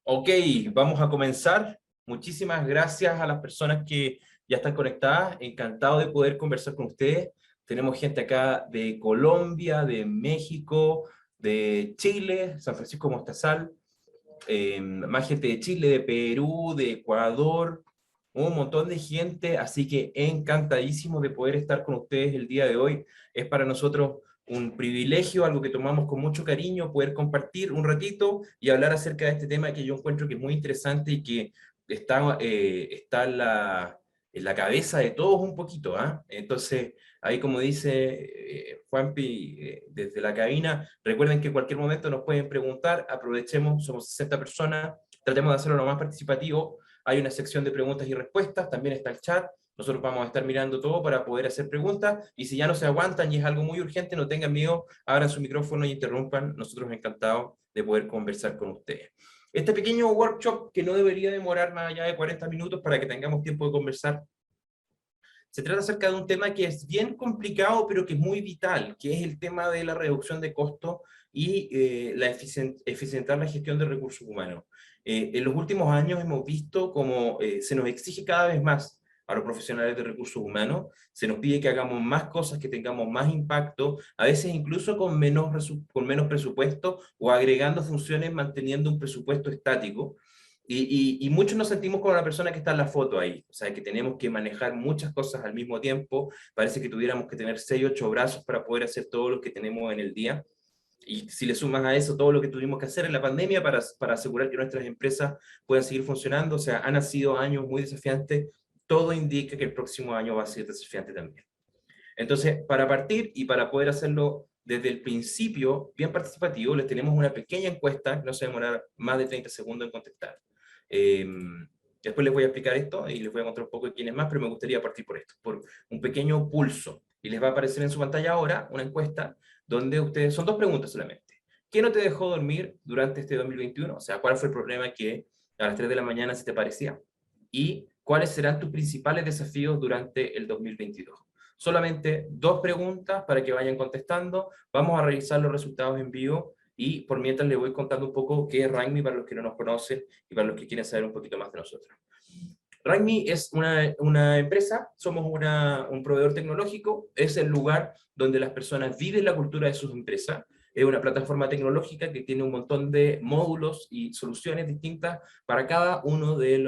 Ok, vamos a comenzar. Muchísimas gracias a las personas que ya están conectadas. Encantado de poder conversar con ustedes. Tenemos gente acá de Colombia, de México, de Chile, San Francisco Mostazal, más gente de Chile, de Perú, de Ecuador, un montón de gente, así que encantadísimo de poder estar con ustedes el día de hoy. Es para nosotros un privilegio, algo que tomamos con mucho cariño, poder compartir un ratito y hablar acerca de este tema que yo encuentro que es muy interesante y que está en la cabeza de todos un poquito, ¿ah? Entonces, ahí como dice Juanpi, desde la cabina, recuerden que en cualquier momento nos pueden preguntar, aprovechemos, somos 60 personas, tratemos de hacerlo lo más participativo. Hay una sección de preguntas y respuestas, también está el chat, nosotros vamos a estar mirando todo para poder hacer preguntas, y si ya no se aguantan y es algo muy urgente, no tengan miedo, abran su micrófono y interrumpan, nosotros encantados de poder conversar con ustedes. Este pequeño workshop, que no debería demorar más allá de 40 minutos para que tengamos tiempo de conversar, se trata acerca de un tema que es bien complicado, pero que es muy vital, que es el tema de la reducción de costos y eficientar la gestión de recursos humanos. En los últimos años hemos visto cómo se nos exige cada vez más a los profesionales de recursos humanos, se nos pide que hagamos más cosas, que tengamos más impacto, a veces incluso con menos presupuesto o agregando funciones manteniendo un presupuesto estático. Y muchos nos sentimos como la persona que está en la foto ahí, o sea, que tenemos que manejar muchas cosas al mismo tiempo, parece que tuviéramos que tener 6 8 brazos para poder hacer todo lo que tenemos en el día, y si le sumas a eso todo lo que tuvimos que hacer en la pandemia para asegurar que nuestras empresas puedan seguir funcionando, o sea, han sido años muy desafiantes, todo indica que el próximo año va a ser desafiante también. Entonces, para partir y para poder hacerlo desde el principio, bien participativo, les tenemos una pequeña encuesta, no se va a demorar más de 30 segundos en contestar. Eh, Después les voy a explicar esto y les voy a contar un poco de quién es más, pero me gustaría partir por esto, por un pequeño pulso. Y les va a aparecer en su pantalla ahora una encuesta donde ustedes, son dos preguntas solamente. ¿Qué no te dejó dormir durante este 2021? O sea, ¿cuál fue el problema que a las 3 de la mañana se te parecía? ¿Y cuáles serán tus principales desafíos durante el 2022? Solamente dos preguntas para que vayan contestando. Vamos a revisar los resultados en vivo y por mientras les voy contando un poco qué es Rangmi para los que no nos conocen y para los que quieren saber un poquito más de nosotros. Rangmi es una empresa, somos un proveedor tecnológico, es el lugar donde las personas viven la cultura de sus empresas. Es una plataforma tecnológica que tiene un montón de módulos y soluciones distintas para cada uno de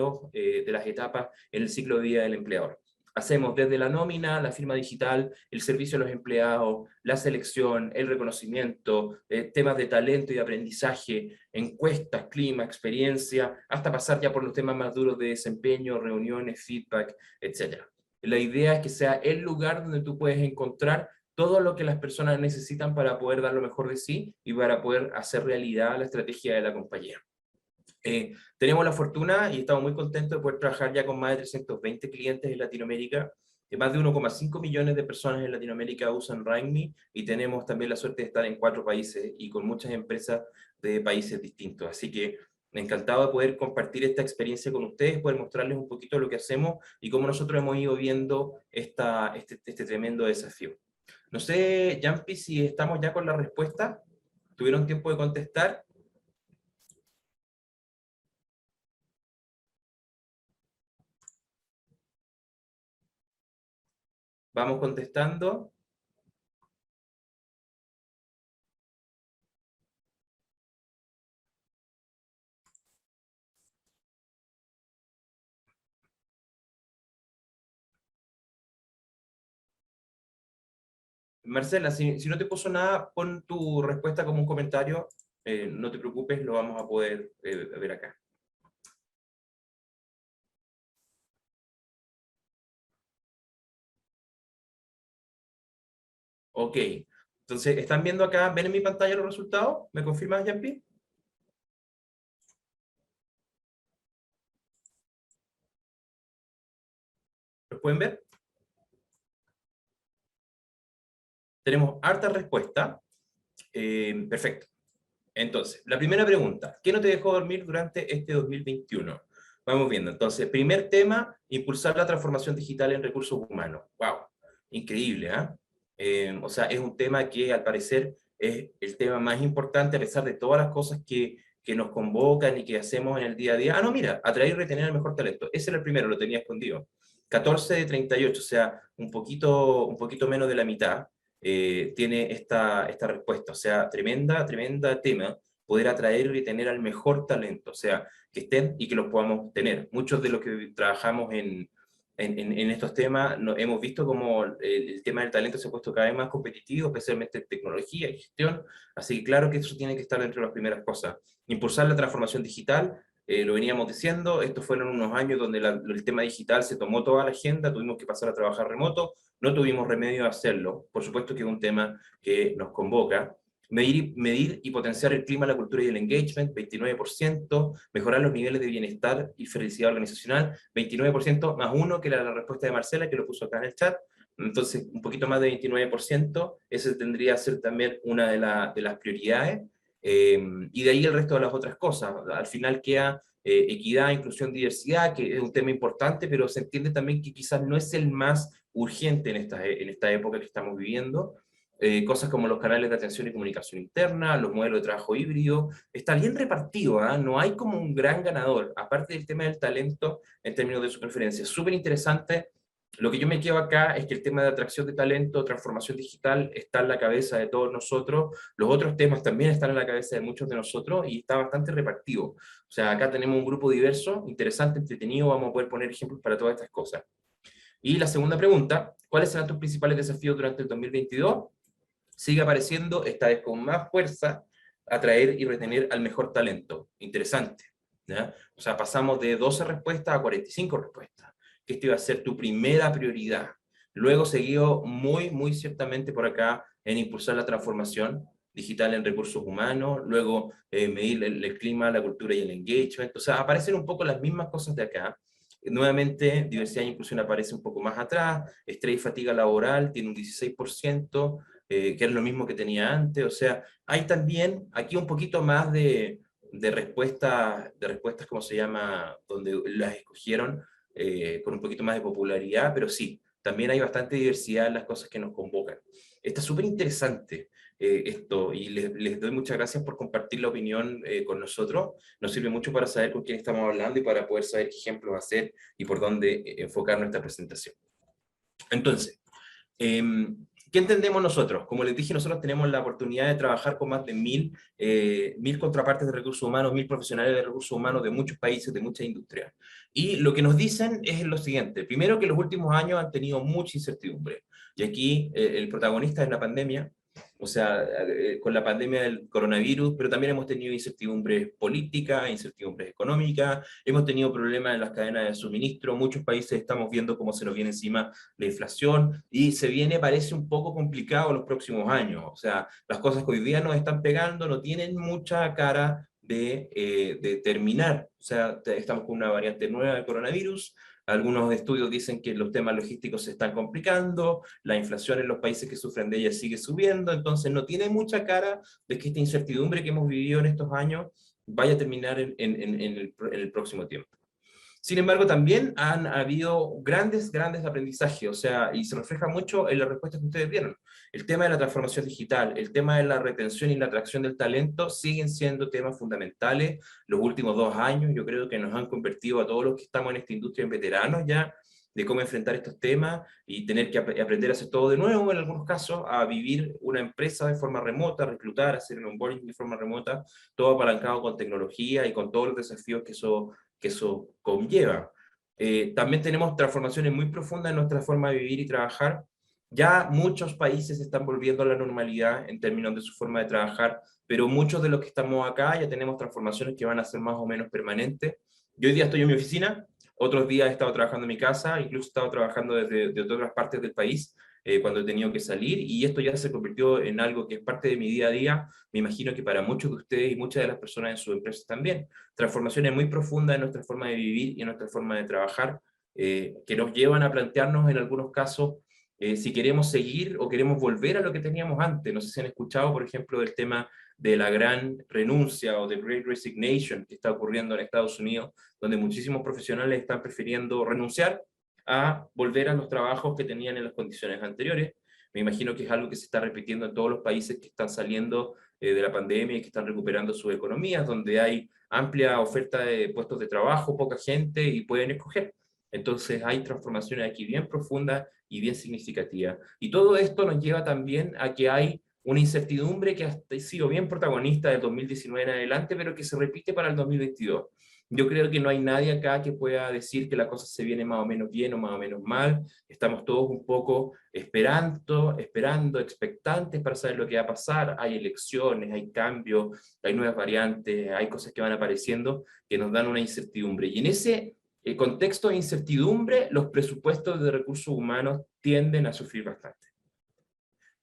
las etapas en el ciclo de vida del empleador. Hacemos desde la nómina, la firma digital, el servicio a los empleados, la selección, el reconocimiento, temas de talento y de aprendizaje, encuestas, clima, experiencia, hasta pasar ya por los temas más duros de desempeño, reuniones, feedback, etc. La idea es que sea el lugar donde tú puedes encontrar todo lo que las personas necesitan para poder dar lo mejor de sí y para poder hacer realidad la estrategia de la compañía. Tenemos la fortuna y estamos muy contentos de poder trabajar ya con más de 320 clientes en Latinoamérica. Más de 1,5 millones de personas en Latinoamérica usan Rangmi y tenemos también la suerte de estar en 4 países y con muchas empresas de países distintos. Así que encantado de poder compartir esta experiencia con ustedes, poder mostrarles un poquito lo que hacemos y cómo nosotros hemos ido viendo este tremendo desafío. No sé, Jampi, si estamos ya con la respuesta. ¿Tuvieron tiempo de contestar? Vamos contestando. Marcela, si no te puso nada, pon tu respuesta como un comentario, no te preocupes, lo vamos a poder ver acá. Ok, entonces, ¿están viendo acá? ¿Ven en mi pantalla los resultados? ¿Me confirmas, Yampi? ¿Los pueden ver? Tenemos harta respuesta. Perfecto. Entonces, la primera pregunta, ¿qué no te dejó dormir durante este 2021? Vamos viendo. Entonces, primer tema, impulsar la transformación digital en recursos humanos. ¡Wow! Increíble, ¿ah? O sea, es un tema que al parecer es el tema más importante a pesar de todas las cosas que que nos convocan y que hacemos en el día a día. Ah, no, mira, atraer y retener el mejor talento. Ese era el primero, lo tenía escondido. 14 de 38, o sea, un poquito menos de la mitad, tiene esta respuesta. O sea, tremenda tema, poder atraer y retener al mejor talento. O sea, que estén y que los podamos tener. Muchos de los que trabajamos en estos temas hemos visto como el tema del talento se ha puesto cada vez más competitivo, especialmente en tecnología y gestión, así que claro que eso tiene que estar dentro de las primeras cosas. Impulsar la transformación digital, lo veníamos diciendo, estos fueron unos años donde el tema digital se tomó toda la agenda, tuvimos que pasar a trabajar remoto, no tuvimos remedio a hacerlo, por supuesto que es un tema que nos convoca. Medir y potenciar el clima, la cultura y el engagement, 29%, mejorar los niveles de bienestar y felicidad organizacional, 29% más uno, que era la respuesta de Marcela, que lo puso acá en el chat, entonces un poquito más de 29%, ese tendría que ser también una de las prioridades, y de ahí el resto de las otras cosas. Al final queda equidad, inclusión, diversidad, que es un tema importante, pero se entiende también que quizás no es el más urgente en esta época que estamos viviendo. Cosas como los canales de atención y comunicación interna, los modelos de trabajo híbrido, está bien repartido, ¿eh? No hay como un gran ganador, aparte del tema del talento en términos de su preferencia. Súper interesante. Lo que yo me quedo acá es que el tema de atracción de talento, transformación digital, está en la cabeza de todos nosotros, los otros temas también están en la cabeza de muchos de nosotros y está bastante repartido. O sea, acá tenemos un grupo diverso, interesante, entretenido, vamos a poder poner ejemplos para todas estas cosas. Y la segunda pregunta, ¿cuáles serán tus principales desafíos durante el 2022? Sigue apareciendo, esta vez con más fuerza, atraer y retener al mejor talento. Interesante, ¿ya? O sea, pasamos de 12 respuestas a 45 respuestas, que esto iba a ser tu primera prioridad. Luego seguido muy ciertamente por acá en impulsar la transformación digital en recursos humanos, luego medir el clima, la cultura y el engagement. O sea, aparecen un poco las mismas cosas de acá. Nuevamente, diversidad e inclusión aparece un poco más atrás, estrés y fatiga laboral tiene un 16%, que es lo mismo que tenía antes. O sea, hay también aquí un poquito más de respuestas, ¿cómo se llama?, donde las escogieron con un poquito más de popularidad, pero sí, también hay bastante diversidad en las cosas que nos convocan. Está súper interesante esto, y les doy muchas gracias por compartir la opinión con nosotros. Nos sirve mucho para saber con quién estamos hablando y para poder saber qué ejemplos hacer y por dónde enfocar nuestra presentación. Entonces, ¿qué entendemos nosotros? Como les dije, nosotros tenemos la oportunidad de trabajar con más de 1000 contrapartes de recursos humanos, 1000 profesionales de recursos humanos de muchos países, de muchas industrias. Y lo que nos dicen es lo siguiente. Primero, que los últimos años han tenido mucha incertidumbre. Y aquí el protagonista es la pandemia, o sea, con la pandemia del coronavirus, pero también hemos tenido incertidumbres políticas, incertidumbres económicas, hemos tenido problemas en las cadenas de suministro, muchos países estamos viendo cómo se nos viene encima la inflación, y se viene, parece un poco complicado los próximos años. O sea, las cosas que hoy día nos están pegando no tienen mucha cara de terminar. O sea, estamos con una variante nueva de coronavirus, algunos estudios dicen que los temas logísticos se están complicando, la inflación en los países que sufren de ella sigue subiendo, entonces no tiene mucha cara de que esta incertidumbre que hemos vivido en estos años vaya a terminar en el próximo tiempo. Sin embargo, también han habido grandes aprendizajes, o sea, y se refleja mucho en las respuestas que ustedes dieron. El tema de la transformación digital, el tema de la retención y la atracción del talento siguen siendo temas fundamentales. Los últimos 2 años yo creo que nos han convertido a todos los que estamos en esta industria en veteranos ya, de cómo enfrentar estos temas y tener que aprender a hacer todo de nuevo, en algunos casos, a vivir una empresa de forma remota, reclutar, hacer un onboarding de forma remota, todo apalancado con tecnología y con todos los desafíos que eso conlleva. También tenemos transformaciones muy profundas en nuestra forma de vivir y trabajar. Ya muchos países están volviendo a la normalidad en términos de su forma de trabajar, pero muchos de los que estamos acá ya tenemos transformaciones que van a ser más o menos permanentes. Yo hoy día estoy en mi oficina, otros días he estado trabajando en mi casa, incluso he estado trabajando desde otras partes del país cuando he tenido que salir, y esto ya se convirtió en algo que es parte de mi día a día. Me imagino que para muchos de ustedes y muchas de las personas en sus empresas también. Transformaciones muy profundas en nuestra forma de vivir y en nuestra forma de trabajar, que nos llevan a plantearnos en algunos casos si queremos seguir o queremos volver a lo que teníamos antes. No sé si han escuchado, por ejemplo, del tema de la gran renuncia o de Great Resignation que está ocurriendo en Estados Unidos, donde muchísimos profesionales están prefiriendo renunciar a volver a los trabajos que tenían en las condiciones anteriores. Me imagino que es algo que se está repitiendo en todos los países que están saliendo de la pandemia y que están recuperando sus economías, donde hay amplia oferta de puestos de trabajo, poca gente y pueden escoger. Entonces hay transformaciones aquí bien profundas y bien significativas. Y todo esto nos lleva también a que hay una incertidumbre que ha sido bien protagonista del 2019 en adelante, pero que se repite para el 2022. Yo creo que no hay nadie acá que pueda decir que la cosa se viene más o menos bien o más o menos mal. Estamos todos un poco esperando, expectantes para saber lo que va a pasar. Hay elecciones, hay cambios, hay nuevas variantes, hay cosas que van apareciendo que nos dan una incertidumbre. Y en ese contexto de incertidumbre, los presupuestos de recursos humanos tienden a sufrir bastante.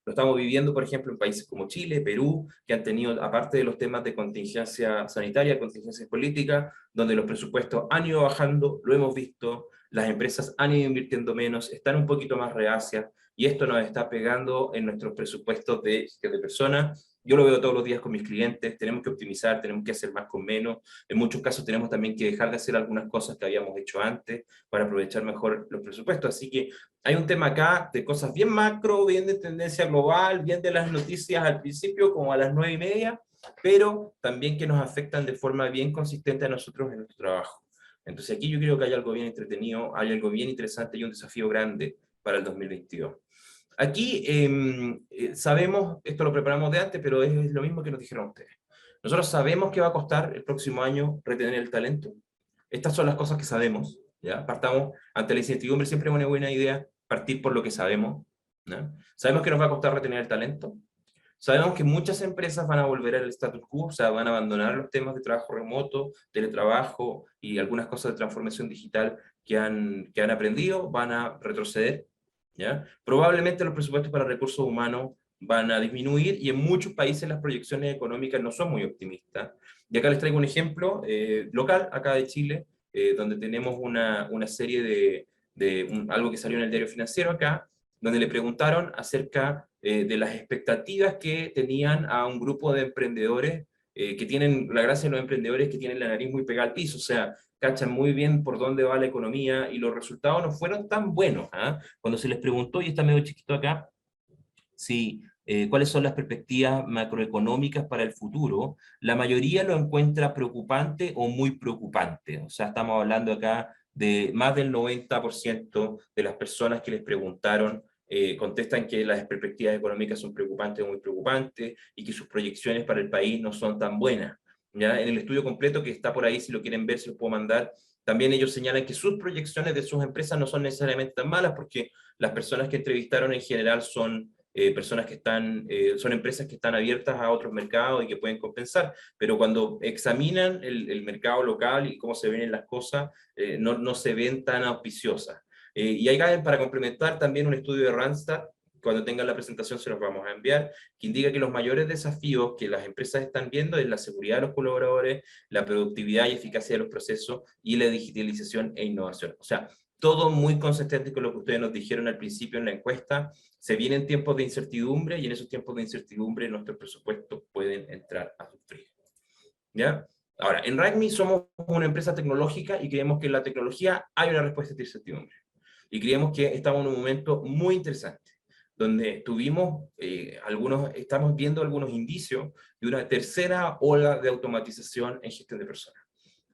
Lo estamos viviendo, por ejemplo, en países como Chile, Perú, que han tenido, aparte de los temas de contingencia sanitaria, contingencia política, donde los presupuestos han ido bajando, lo hemos visto, las empresas han ido invirtiendo menos, están un poquito más reacias, y esto nos está pegando en nuestros presupuestos de gestión de personas. Yo lo veo todos los días con mis clientes, tenemos que optimizar, tenemos que hacer más con menos, en muchos casos tenemos también que dejar de hacer algunas cosas que habíamos hecho antes para aprovechar mejor los presupuestos, así que hay un tema acá de cosas bien macro, bien de tendencia global, bien de las noticias al principio, como a las 9:30, pero también que nos afectan de forma bien consistente a nosotros en nuestro trabajo. Entonces aquí yo creo que hay algo bien entretenido, hay algo bien interesante y un desafío grande para el 2022. Aquí sabemos, esto lo preparamos de antes, pero es lo mismo que nos dijeron ustedes. Nosotros sabemos que va a costar el próximo año retener el talento. Estas son las cosas que sabemos. ¿Ya? Partamos ante la incertidumbre, siempre es una buena idea partir por lo que sabemos. ¿No? Sabemos que nos va a costar retener el talento. Sabemos que muchas empresas van a volver al status quo, o sea, van a abandonar los temas de trabajo remoto, teletrabajo y algunas cosas de transformación digital que han aprendido, van a retroceder. ¿Ya? Probablemente los presupuestos para recursos humanos van a disminuir y en muchos países las proyecciones económicas no son muy optimistas. Y acá les traigo un ejemplo local, acá de Chile, donde tenemos una serie algo que salió en el diario financiero acá, donde le preguntaron acerca de las expectativas que tenían a un grupo de emprendedores que tienen, la gracia de los emprendedores que tienen la nariz muy pegada al piso, o sea, cachan muy bien por dónde va la economía y los resultados no fueron tan buenos. ¿Ah? Cuando se les preguntó, y está medio chiquito acá, si, cuáles son las perspectivas macroeconómicas para el futuro, la mayoría lo encuentra preocupante o muy preocupante. O sea, estamos hablando acá de más del 90% de las personas que les preguntaron contestan que las perspectivas económicas son preocupantes o muy preocupantes y que sus proyecciones para el país no son tan buenas. ¿Ya? En el estudio completo que está por ahí, si lo quieren ver, se lo puedo mandar, también ellos señalan que sus proyecciones de sus empresas no son necesariamente tan malas porque las personas que entrevistaron en general son personas que están, son empresas que están abiertas a otros mercados y que pueden compensar, pero cuando examinan el mercado local y cómo se ven las cosas, no se ven tan auspiciosas. Y hay para complementar también un estudio de Randstad, cuando tengan la presentación se los vamos a enviar, que indica que los mayores desafíos que las empresas están viendo es la seguridad de los colaboradores, la productividad y eficacia de los procesos y la digitalización e innovación. O sea, todo muy consistente con lo que ustedes nos dijeron al principio en la encuesta. Se vienen tiempos de incertidumbre y en esos tiempos de incertidumbre nuestros presupuestos pueden entrar a sufrir. ¿Ya? Ahora, en RACMI somos una empresa tecnológica y creemos que en la tecnología hay una respuesta a esta incertidumbre. Y creemos que estamos en un momento muy interesante, donde estamos viendo algunos indicios de una tercera ola de automatización en gestión de personas.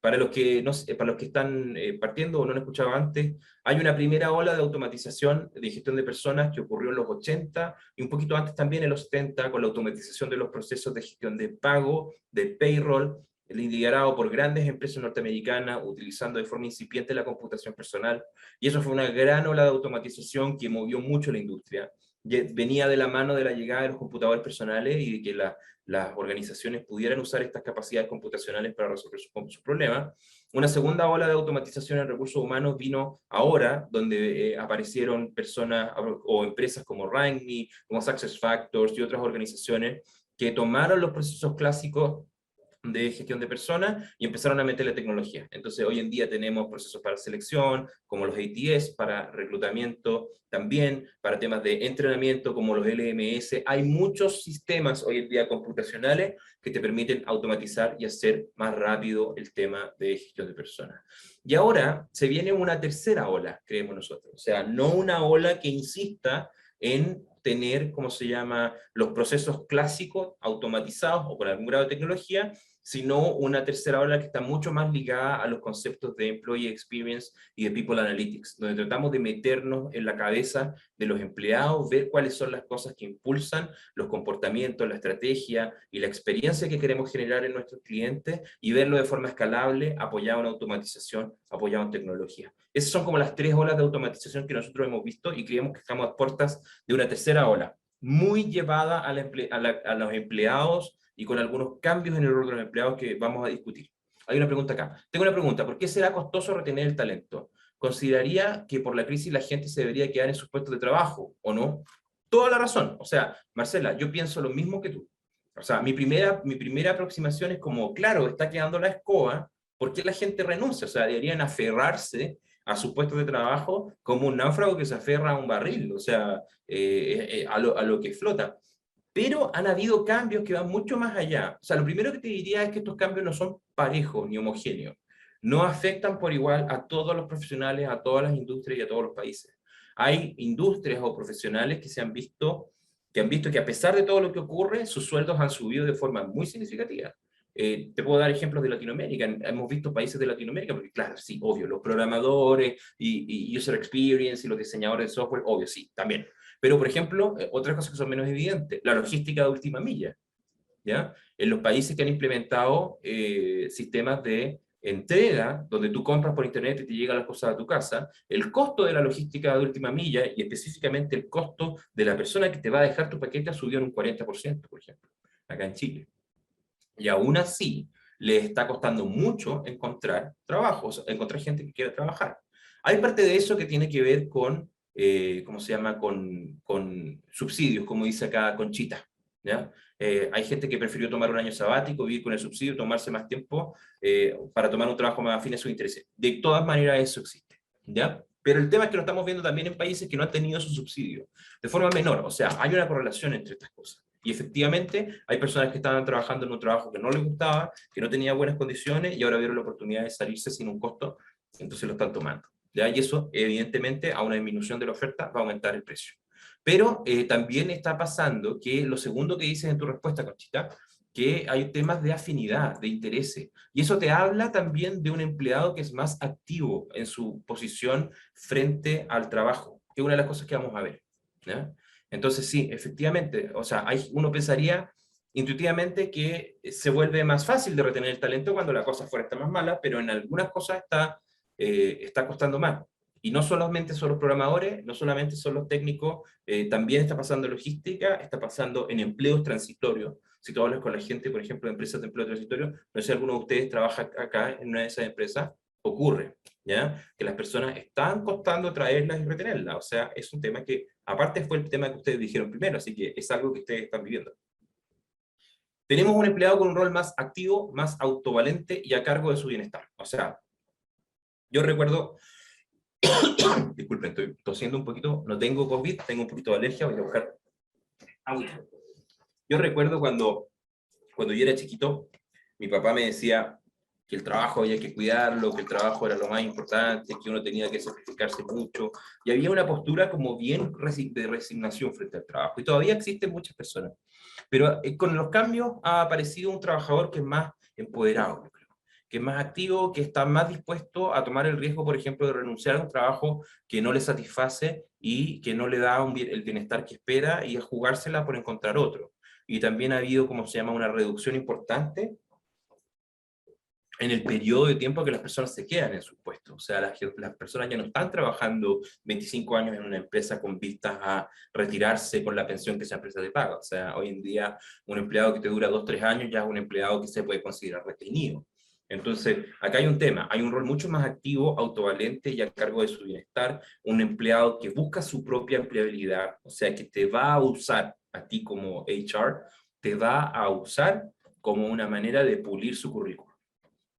Para los que, no, para los que están partiendo o no han escuchado antes, hay una primera ola de automatización de gestión de personas que ocurrió en los 80 y un poquito antes también en los 70 con la automatización de los procesos de gestión de pago, de payroll, liderado por grandes empresas norteamericanas utilizando de forma incipiente la computación personal. Y eso fue una gran ola de automatización que movió mucho la industria. Venía de la mano de la llegada de los computadores personales y de que las organizaciones pudieran usar estas capacidades computacionales para resolver sus problemas. Una segunda ola de automatización en recursos humanos vino ahora, donde aparecieron personas o empresas como RANGMI, como SuccessFactors y otras organizaciones que tomaron los procesos clásicos de gestión de personas y empezaron a meterle tecnología. Entonces hoy en día tenemos procesos para selección, como los ATS, para reclutamiento también, para temas de entrenamiento, como los LMS. Hay muchos sistemas hoy en día computacionales que te permiten automatizar y hacer más rápido el tema de gestión de personas. Y ahora se viene una tercera ola, creemos nosotros. O sea, no una ola que insista en tener, ¿cómo se llama?, los procesos clásicos automatizados o con algún grado de tecnología, sino una tercera ola que está mucho más ligada a los conceptos de Employee Experience y de People Analytics, donde tratamos de meternos en la cabeza de los empleados, ver cuáles son las cosas que impulsan los comportamientos, la estrategia y la experiencia que queremos generar en nuestros clientes y verlo de forma escalable, apoyado en automatización, apoyado en tecnología. Esas son como las 3 olas de automatización que nosotros hemos visto y creemos que estamos a puertas de una tercera ola, muy llevada a los empleados y con algunos cambios en el rol de los empleados que vamos a discutir. Hay una pregunta acá. Tengo una pregunta. ¿Por qué será costoso retener el talento? ¿Consideraría que por la crisis la gente se debería quedar en sus puestos de trabajo o no? Toda la razón. O sea, Marcela, yo pienso lo mismo que tú. O sea, mi primera aproximación es como, claro, está quedando la escoba, ¿por qué la gente renuncia? O sea, deberían aferrarse a sus puestos de trabajo como un náufrago que se aferra a un barril, o sea, a lo que flota. Pero han habido cambios que van mucho más allá. O sea, lo primero que te diría es que estos cambios no son parejos ni homogéneos. No afectan por igual a todos los profesionales, a todas las industrias y a todos los países. Hay industrias o profesionales que han visto que a pesar de todo lo que ocurre, sus sueldos han subido de forma muy significativa. Te puedo dar ejemplos de Latinoamérica. Hemos visto países de Latinoamérica, porque claro, sí, obvio, los programadores y user experience y los diseñadores de software, obvio, sí, también. Pero, por ejemplo, otras cosas que son menos evidentes, la logística de última milla, ¿ya? En los países que han implementado sistemas de entrega, donde tú compras por internet y te llegan las cosas a tu casa, el costo de la logística de última milla, y específicamente el costo de la persona que te va a dejar tu paquete, ha subido en un 40%, por ejemplo, acá en Chile. Y aún así, le está costando mucho encontrar trabajos, encontrar gente que quiera trabajar. Hay parte de eso que tiene que ver con, ¿cómo se llama?, con subsidios, como dice acá Conchita, ¿ya? Hay gente que prefirió tomar un año sabático, vivir con el subsidio, tomarse más tiempo para tomar un trabajo más afín a sus intereses. De todas maneras, eso existe, ¿ya? Pero el tema es que lo estamos viendo también en países que no han tenido su subsidio, de forma menor. O sea, hay una correlación entre estas cosas. Y efectivamente, hay personas que estaban trabajando en un trabajo que no les gustaba, que no tenía buenas condiciones, y ahora vieron la oportunidad de salirse sin un costo, entonces lo están tomando. ¿Ya? Y eso, evidentemente, a una disminución de la oferta va a aumentar el precio. Pero también está pasando que lo segundo que dices en tu respuesta, Conchita, que hay temas de afinidad, de intereses. Y eso te habla también de un empleado que es más activo en su posición frente al trabajo, que es una de las cosas que vamos a ver, ¿ya? Entonces sí, efectivamente, o sea, uno pensaría intuitivamente que se vuelve más fácil de retener el talento cuando la cosa fuera está más mala, pero en algunas cosas está costando más. Y no solamente son los programadores, no solamente son los técnicos, también está pasando en logística, está pasando en empleos transitorios. Si tú hablas con la gente, por ejemplo, de empresas de empleo transitorio, no sé si alguno de ustedes trabaja acá en una de esas empresas, ocurre, ¿ya? Que las personas están costando traerlas y retenerlas. O sea, es un tema que, aparte fue el tema que ustedes dijeron primero, así que es algo que ustedes están viviendo. Tenemos un empleado con un rol más activo, más autovalente y a cargo de su bienestar. O sea, yo recuerdo, disculpen, estoy tosiendo un poquito, no tengo COVID, tengo un poquito de alergia, voy a buscar agua. Yo recuerdo cuando yo era chiquito, mi papá me decía que el trabajo había que cuidarlo, que el trabajo era lo más importante, que uno tenía que sacrificarse mucho, y había una postura como bien de resignación frente al trabajo, y todavía existen muchas personas. Pero con los cambios ha aparecido un trabajador que es más empoderado, yo creo, que es más activo, que está más dispuesto a tomar el riesgo, por ejemplo, de renunciar a un trabajo que no le satisface y que no le da el bienestar que espera, y a jugársela por encontrar otro. Y también ha habido, como se llama, una reducción importante en el periodo de tiempo que las personas se quedan en sus puestos. O sea, las personas ya no están trabajando 25 años en una empresa con vistas a retirarse con la pensión que esa empresa te paga. O sea, hoy en día un empleado que te dura 2 3 años ya es un empleado que se puede considerar retenido. Entonces, acá hay un tema, hay un rol mucho más activo, autovalente y a cargo de su bienestar, un empleado que busca su propia empleabilidad, o sea, que te va a usar a ti como HR, te va a usar como una manera de pulir su currículum.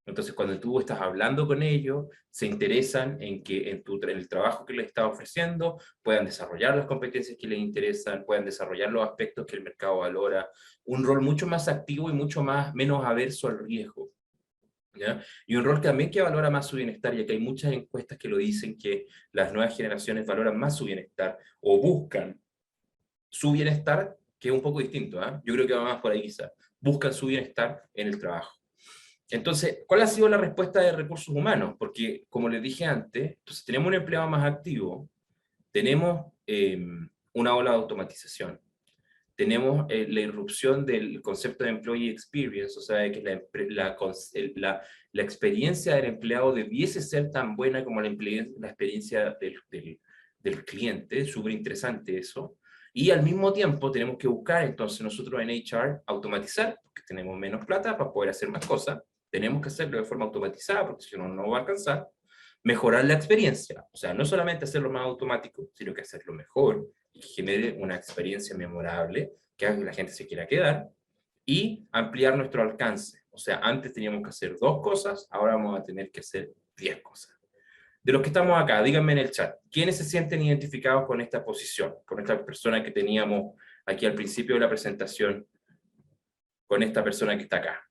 Entonces, cuando tú estás hablando con ellos, se interesan en que en el trabajo que les estás ofreciendo puedan desarrollar las competencias que les interesan, puedan desarrollar los aspectos que el mercado valora, un rol mucho más activo y menos averso al riesgo, ¿ya? Y un rol también que valora más su bienestar, ya que hay muchas encuestas que lo dicen, que las nuevas generaciones valoran más su bienestar o buscan su bienestar, que es un poco distinto, ¿eh? Yo creo que va más por ahí quizá. Buscan su bienestar en el trabajo. Entonces, ¿cuál ha sido la respuesta de recursos humanos? Porque, como les dije antes, entonces tenemos un empleado más activo, tenemos una ola de automatización, tenemos la irrupción del concepto de employee experience, o sea, de que la experiencia del empleado debiese ser tan buena como la experiencia del cliente, súper interesante eso, y al mismo tiempo tenemos que buscar entonces nosotros en HR automatizar, porque tenemos menos plata para poder hacer más cosas, tenemos que hacerlo de forma automatizada, porque si no, no va a alcanzar, mejorar la experiencia, o sea, no solamente hacerlo más automático, sino que hacerlo mejor, y que genere una experiencia memorable, que haga que la gente se quiera quedar, y ampliar nuestro alcance. O sea, antes teníamos que hacer 2 cosas, ahora vamos a tener que hacer 10 cosas. De los que estamos acá, díganme en el chat, ¿quiénes se sienten identificados con esta posición, con esta persona que teníamos aquí al principio de la presentación, con esta persona que está acá?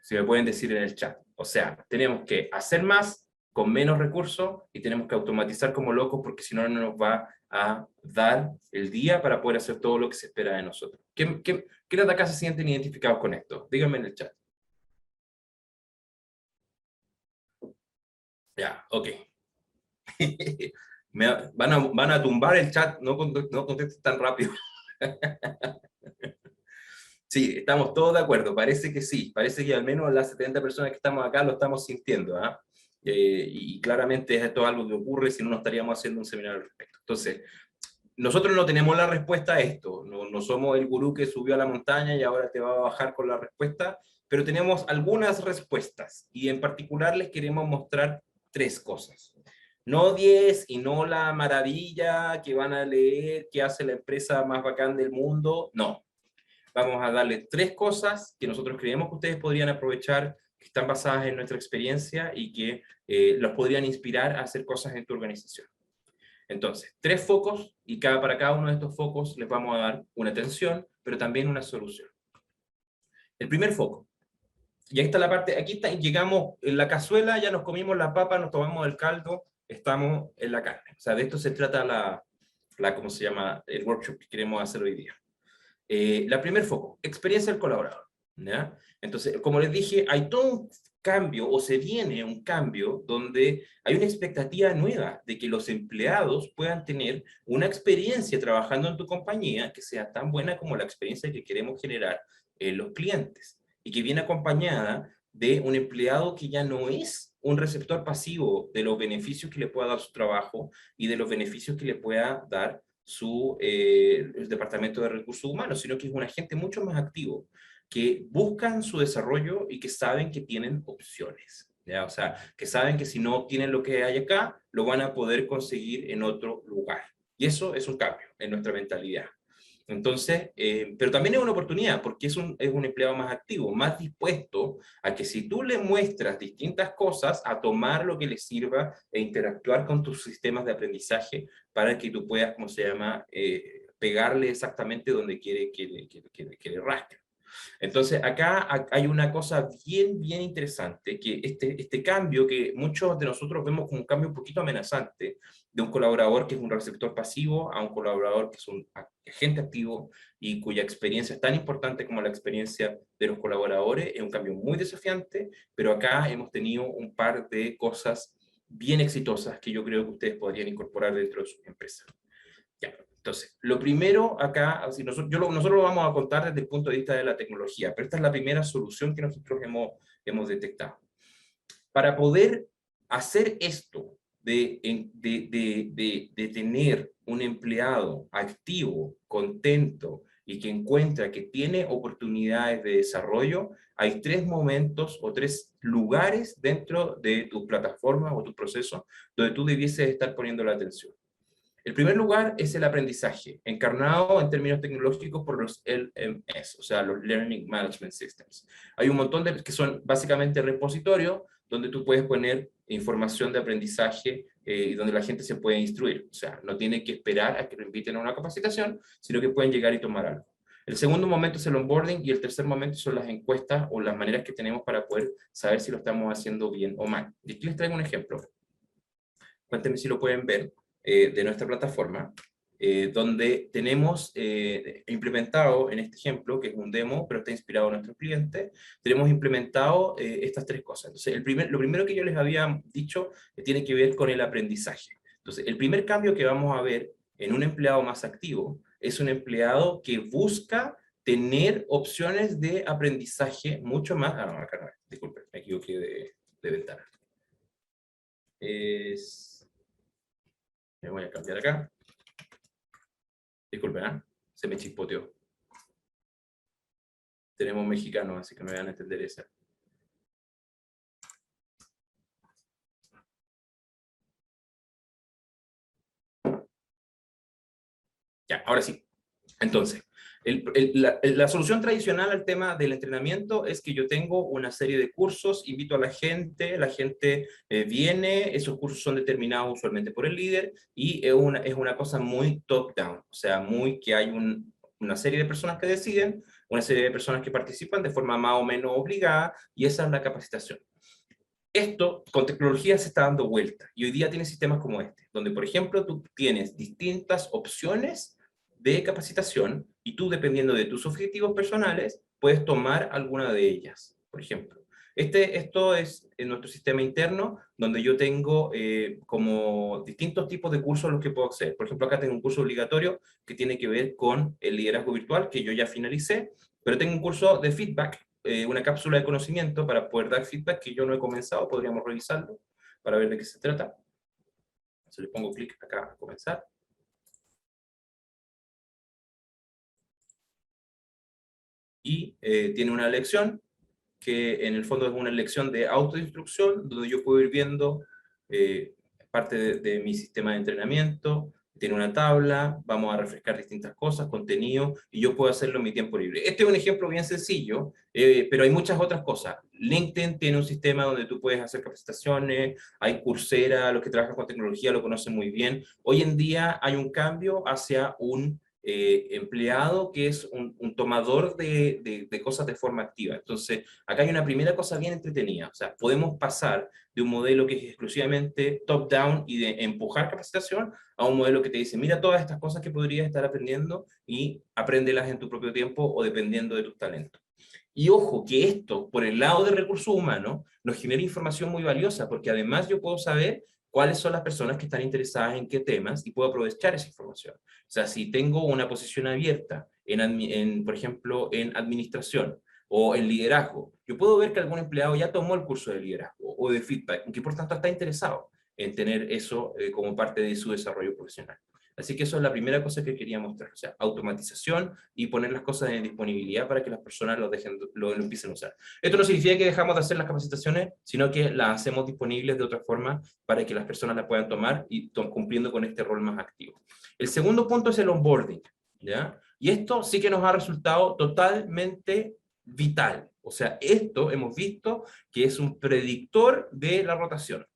Si me pueden decir en el chat. O sea, tenemos que hacer más con menos recursos y tenemos que automatizar como locos porque si no, no nos va a dar el día para poder hacer todo lo que se espera de nosotros. ¿Quiénes de acá se sienten identificados con esto? Díganme en el chat. Ya, ok. Van a tumbar el chat, no, no contestes tan rápido. Sí, estamos todos de acuerdo, parece que sí, parece que al menos las 70 personas que estamos acá lo estamos sintiendo, ¿ah? Y claramente esto es algo que ocurre, si no, no estaríamos haciendo un seminario al respecto. Entonces, nosotros no tenemos la respuesta a esto, no, no somos el gurú que subió a la montaña y ahora te va a bajar con la respuesta, pero tenemos algunas respuestas, y en particular les queremos mostrar 3 cosas. No 10 y no la maravilla que van a leer, que hace la empresa más bacán del mundo, no. Vamos a darle 3 cosas que nosotros creemos que ustedes podrían aprovechar, que están basadas en nuestra experiencia y que los podrían inspirar a hacer cosas en tu organización. Entonces, 3 focos, y para cada uno de estos focos les vamos a dar una atención, pero también una solución. El primer foco, y ahí está la parte, aquí está, llegamos en la cazuela, ya nos comimos la papa, nos tomamos el caldo, estamos en la carne. O sea, de esto se trata ¿cómo se llama? El workshop que queremos hacer hoy día. La primer foco, experiencia del colaborador, ¿ya? Entonces, como les dije, hay todo un cambio, o se viene un cambio, donde hay una expectativa nueva de que los empleados puedan tener una experiencia trabajando en tu compañía que sea tan buena como la experiencia que queremos generar en los clientes, y que viene acompañada de un empleado que ya no es un receptor pasivo de los beneficios que le pueda dar su trabajo y de los beneficios que le pueda dar el Departamento de Recursos Humanos, sino que es un agente mucho más activo, que buscan su desarrollo y que saben que tienen opciones, ¿ya? O sea, que saben que si no obtienen lo que hay acá, lo van a poder conseguir en otro lugar. Y eso es un cambio en nuestra mentalidad. Entonces, pero también es una oportunidad, porque es un empleado más activo, más dispuesto a que si tú le muestras distintas cosas, a tomar lo que le sirva e interactuar con tus sistemas de aprendizaje para que tú puedas, ¿cómo se llama?, pegarle exactamente donde quiere que le rasque. Entonces, acá hay una cosa bien, bien interesante, que este cambio que muchos de nosotros vemos como un cambio un poquito amenazante, de un colaborador que es un receptor pasivo a un colaborador que es un agente activo y cuya experiencia es tan importante como la experiencia de los colaboradores, es un cambio muy desafiante, pero acá hemos tenido un par de cosas bien exitosas que yo creo que ustedes podrían incorporar dentro de sus empresas. Ya, entonces, lo primero acá, así nosotros lo vamos a contar desde el punto de vista de la tecnología, pero esta es la primera solución que nosotros hemos detectado. Para poder hacer esto de tener un empleado activo, contento y que encuentra que tiene oportunidades de desarrollo, hay 3 momentos o 3 lugares dentro de tu plataforma o tu proceso donde tú debieses estar poniendo la atención. El primer lugar es el aprendizaje, encarnado en términos tecnológicos por los LMS, o sea, los Learning Management Systems. Hay un montón que son básicamente repositorios donde tú puedes poner información de aprendizaje y donde la gente se puede instruir. O sea, no tiene que esperar a que lo inviten a una capacitación, sino que pueden llegar y tomar algo. El segundo momento es el onboarding y el tercer momento son las encuestas o las maneras que tenemos para poder saber si lo estamos haciendo bien o mal. Y aquí les traigo un ejemplo. Cuéntenme si lo pueden ver de nuestra plataforma. donde tenemos implementado, en este ejemplo, que es un demo, pero está inspirado en nuestros clientes, tenemos implementado estas tres cosas. Entonces, lo primero que yo les había dicho tiene que ver con el aprendizaje. Entonces, el primer cambio que vamos a ver en un empleado más activo es un empleado que busca tener opciones de aprendizaje mucho más... Ah, no, acá no, disculpen, me equivoqué de ventana. Me voy a cambiar acá. Disculpen, ¿eh? Se me chispoteó. Tenemos mexicanos, así que me van a entender esa. Ya, ahora sí. Entonces, la solución tradicional al tema del entrenamiento es que yo tengo una serie de cursos, invito a la gente viene, esos cursos son determinados usualmente por el líder, y es una cosa muy top-down, o sea, muy que hay una serie de personas que deciden, una serie de personas que participan de forma más o menos obligada, y esa es la capacitación. Esto con tecnología se está dando vuelta, y hoy día tienes sistemas como este, donde por ejemplo tú tienes distintas opciones de capacitación, y tú dependiendo de tus objetivos personales, puedes tomar alguna de ellas. Por ejemplo, esto es en nuestro sistema interno, donde yo tengo como distintos tipos de cursos a los que puedo acceder. Por ejemplo, acá tengo un curso obligatorio que tiene que ver con el liderazgo virtual, que yo ya finalicé, pero tengo un curso de feedback, una cápsula de conocimiento para poder dar feedback que yo no he comenzado, podríamos revisarlo para ver de qué se trata. Se le pongo clic acá a comenzar. Y tiene una lección que en el fondo es una lección de autoinstrucción, donde yo puedo ir viendo parte de mi sistema de entrenamiento, tiene una tabla, vamos a refrescar distintas cosas, contenido, y yo puedo hacerlo en mi tiempo libre. Este es un ejemplo bien sencillo, pero hay muchas otras cosas. LinkedIn tiene un sistema donde tú puedes hacer capacitaciones, hay Coursera, los que trabajan con tecnología lo conocen muy bien. Hoy en día hay un cambio hacia un empleado que es un tomador de cosas de forma activa. Entonces, acá hay una primera cosa bien entretenida, o sea, podemos pasar de un modelo que es exclusivamente top-down y de empujar capacitación a un modelo que te dice, mira todas estas cosas que podrías estar aprendiendo y apréndelas en tu propio tiempo o dependiendo de tus talentos. Y ojo, que esto, por el lado de recursos humanos, nos genera información muy valiosa, porque además yo puedo saber cuáles son las personas que están interesadas en qué temas y puedo aprovechar esa información. O sea, si tengo una posición abierta, por ejemplo, en administración o en liderazgo, yo puedo ver que algún empleado ya tomó el curso de liderazgo o de feedback, y que por tanto está interesado en tener eso como parte de su desarrollo profesional. Así que eso es la primera cosa que quería mostrar, o sea, automatización y poner las cosas en disponibilidad para que las personas lo empiecen a usar. Esto no significa que dejamos de hacer las capacitaciones, sino que las hacemos disponibles de otra forma para que las personas las puedan tomar y cumpliendo con este rol más activo. El segundo punto es el onboarding, ¿ya? Y esto sí que nos ha resultado totalmente vital. O sea, esto hemos visto que es un predictor de la rotación,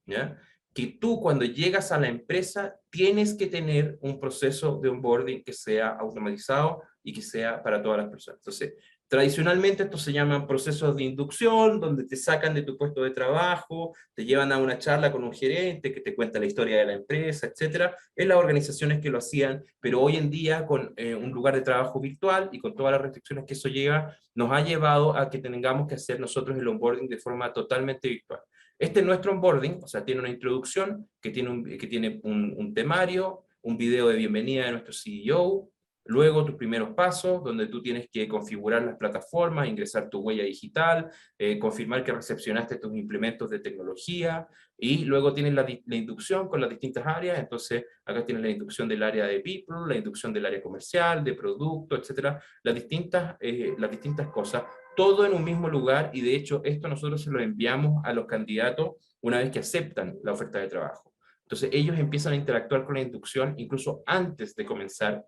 ¿ya? Que tú cuando llegas a la empresa tienes que tener un proceso de onboarding que sea automatizado y que sea para todas las personas. Entonces, tradicionalmente estos se llaman procesos de inducción, donde te sacan de tu puesto de trabajo, te llevan a una charla con un gerente que te cuenta la historia de la empresa, etcétera. En las organizaciones que lo hacían, pero hoy en día con un lugar de trabajo virtual y con todas las restricciones que eso lleva, nos ha llevado a que tengamos que hacer nosotros el onboarding de forma totalmente virtual. Este es nuestro onboarding, o sea, tiene una introducción que tiene un temario, un video de bienvenida de nuestro CEO, luego tus primeros pasos, donde tú tienes que configurar las plataformas, ingresar tu huella digital, confirmar que recepcionaste tus implementos de tecnología, y luego tienes la inducción con las distintas áreas. Entonces acá tienes la inducción del área de people, la inducción del área comercial, de producto, etcétera, las distintas cosas, todo en un mismo lugar, y de hecho esto nosotros se lo enviamos a los candidatos una vez que aceptan la oferta de trabajo. Entonces ellos empiezan a interactuar con la inducción incluso antes de comenzar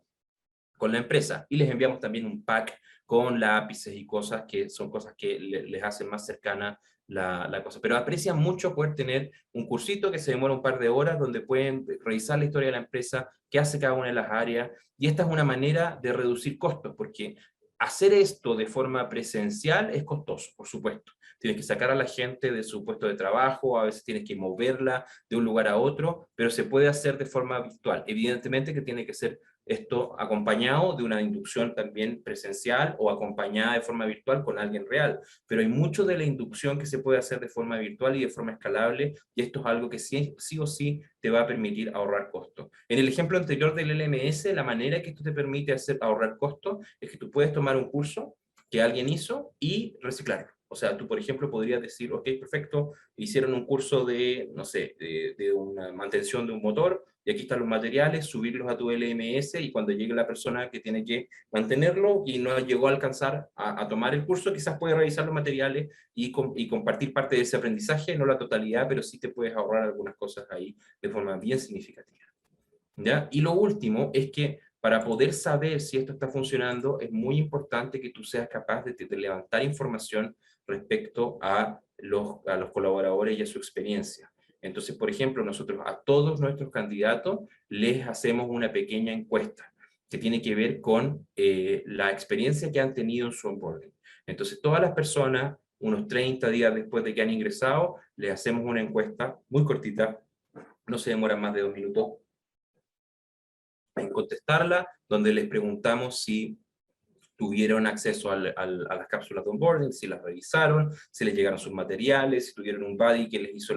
con la empresa, y les enviamos también un pack con lápices y cosas que son cosas que les hacen más cercana la cosa. Pero aprecian mucho poder tener un cursito que se demora un par de horas, donde pueden revisar la historia de la empresa, qué hace cada una de las áreas, y esta es una manera de reducir costos, porque hacer esto de forma presencial es costoso, por supuesto, tienes que sacar a la gente de su puesto de trabajo, a veces tienes que moverla de un lugar a otro, pero se puede hacer de forma virtual. Evidentemente que tiene que ser esto acompañado de una inducción también presencial o acompañada de forma virtual con alguien real, pero hay mucho de la inducción que se puede hacer de forma virtual y de forma escalable, y esto es algo que sí, sí o sí te va a permitir ahorrar costos. En el ejemplo anterior del LMS, la manera que esto te permite hacer ahorrar costos es que tú puedes tomar un curso que alguien hizo y reciclarlo. O sea, tú, por ejemplo, podrías decir, ok, perfecto, hicieron un curso de, no sé, de una mantención de un motor, y aquí están los materiales, subirlos a tu LMS, y cuando llegue la persona que tiene que mantenerlo y no llegó a alcanzar a tomar el curso, quizás puede revisar los materiales y compartir parte de ese aprendizaje, no la totalidad, pero sí te puedes ahorrar algunas cosas ahí de forma bien significativa. ¿Ya? Y lo último es que para poder saber si esto está funcionando, es muy importante que tú seas capaz de levantar información respecto a los colaboradores y a su experiencia. Entonces, por ejemplo, nosotros a todos nuestros candidatos les hacemos una pequeña encuesta que tiene que ver con la experiencia que han tenido en su onboarding. Entonces, todas las personas, unos 30 días después de que han ingresado, les hacemos una encuesta muy cortita, no se demora más de 2 minutos en contestarla, donde les preguntamos si tuvieron acceso a las cápsulas de onboarding, si las revisaron, si les llegaron sus materiales, si tuvieron un buddy que les hizo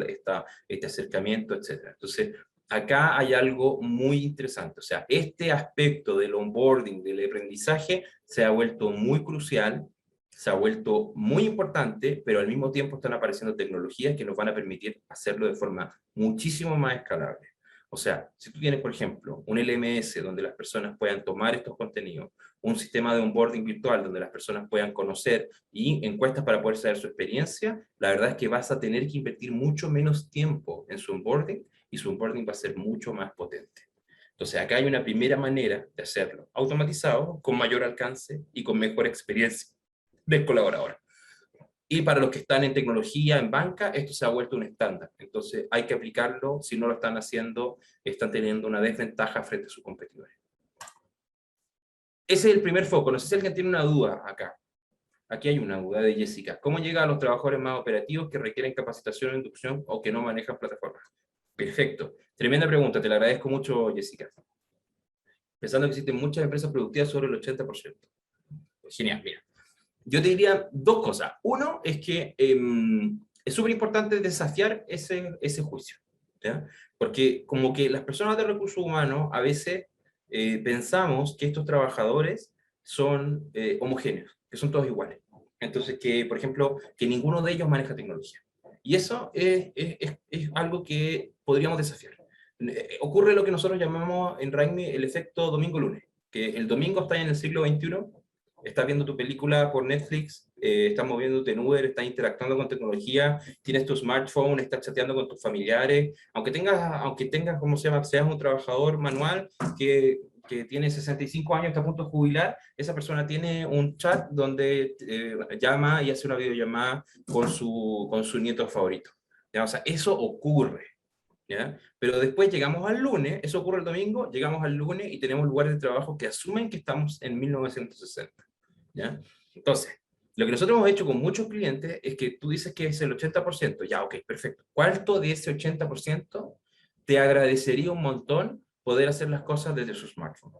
este acercamiento, etc. Entonces, acá hay algo muy interesante. O sea, este aspecto del onboarding, del aprendizaje, se ha vuelto muy crucial, se ha vuelto muy importante, pero al mismo tiempo están apareciendo tecnologías que nos van a permitir hacerlo de forma muchísimo más escalable. O sea, si tú tienes, por ejemplo, un LMS donde las personas puedan tomar estos contenidos, un sistema de onboarding virtual donde las personas puedan conocer y encuestas para poder saber su experiencia, la verdad es que vas a tener que invertir mucho menos tiempo en su onboarding y su onboarding va a ser mucho más potente. Entonces, acá hay una primera manera de hacerlo, automatizado, con mayor alcance y con mejor experiencia del colaborador. Y para los que están en tecnología, en banca, esto se ha vuelto un estándar. Entonces hay que aplicarlo. Si no lo están haciendo, están teniendo una desventaja frente a sus competidores. Ese es el primer foco. No sé si alguien tiene una duda acá. Aquí hay una duda de Jessica. ¿Cómo llega a los trabajadores más operativos que requieren capacitación o inducción o que no manejan plataformas? Perfecto. Tremenda pregunta. Te la agradezco mucho, Jessica. Pensando que existen muchas empresas productivas sobre el 80%. Genial, mira. Yo te diría dos cosas. Uno es que es súper importante desafiar ese juicio, ¿ya? Porque como que las personas de recursos humanos a veces pensamos que estos trabajadores son homogéneos, que son todos iguales. Entonces, que, por ejemplo, que ninguno de ellos maneja tecnología. Y eso es algo que podríamos desafiar. Ocurre lo que nosotros llamamos en Raimi el efecto domingo-lunes, que el domingo está en el siglo XXI, estás viendo tu película por Netflix, estás moviéndote en Uber, estás interactuando con tecnología, tienes tu smartphone, estás chateando con tus familiares, aunque tengas, ¿cómo se llama?, seas un trabajador manual que tiene 65 años, está a punto de jubilar, esa persona tiene un chat donde llama y hace una videollamada con su nieto favorito. ¿Ya? O sea, eso ocurre. ¿Ya? Pero después llegamos al lunes, eso ocurre el domingo, llegamos al lunes y tenemos lugares de trabajo que asumen que estamos en 1960. ¿Ya? Entonces, lo que nosotros hemos hecho con muchos clientes es que tú dices que es el 80%, ya, ok, perfecto. ¿Cuánto de ese 80% te agradecería un montón poder hacer las cosas desde su smartphone?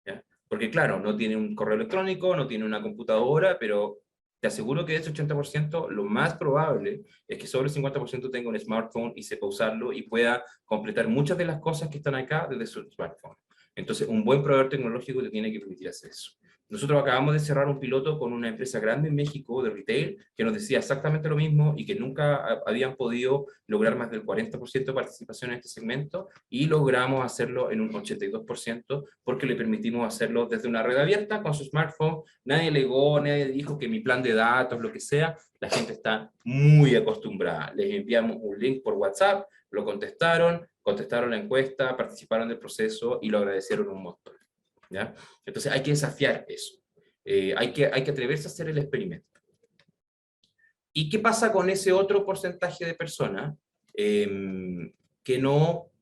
¿Ya? Porque claro, no tiene un correo electrónico, no tiene una computadora, pero te aseguro que de ese 80%, lo más probable es que sobre el 50% tenga un smartphone y sepa usarlo y pueda completar muchas de las cosas que están acá desde su smartphone. Entonces, un buen proveedor tecnológico te tiene que permitir hacer eso. Nosotros acabamos de cerrar un piloto con una empresa grande en México de retail que nos decía exactamente lo mismo y que nunca habían podido lograr más del 40% de participación en este segmento y logramos hacerlo en un 82% porque le permitimos hacerlo desde una red abierta con su smartphone. Nadie legó, nadie dijo que mi plan de datos, lo que sea. La gente está muy acostumbrada. Les enviamos un link por WhatsApp, lo contestaron la encuesta, participaron del proceso y lo agradecieron un montón. ¿Ya? Entonces hay que desafiar eso. Hay que atreverse a hacer el experimento. ¿Y qué pasa con ese otro porcentaje de personas que no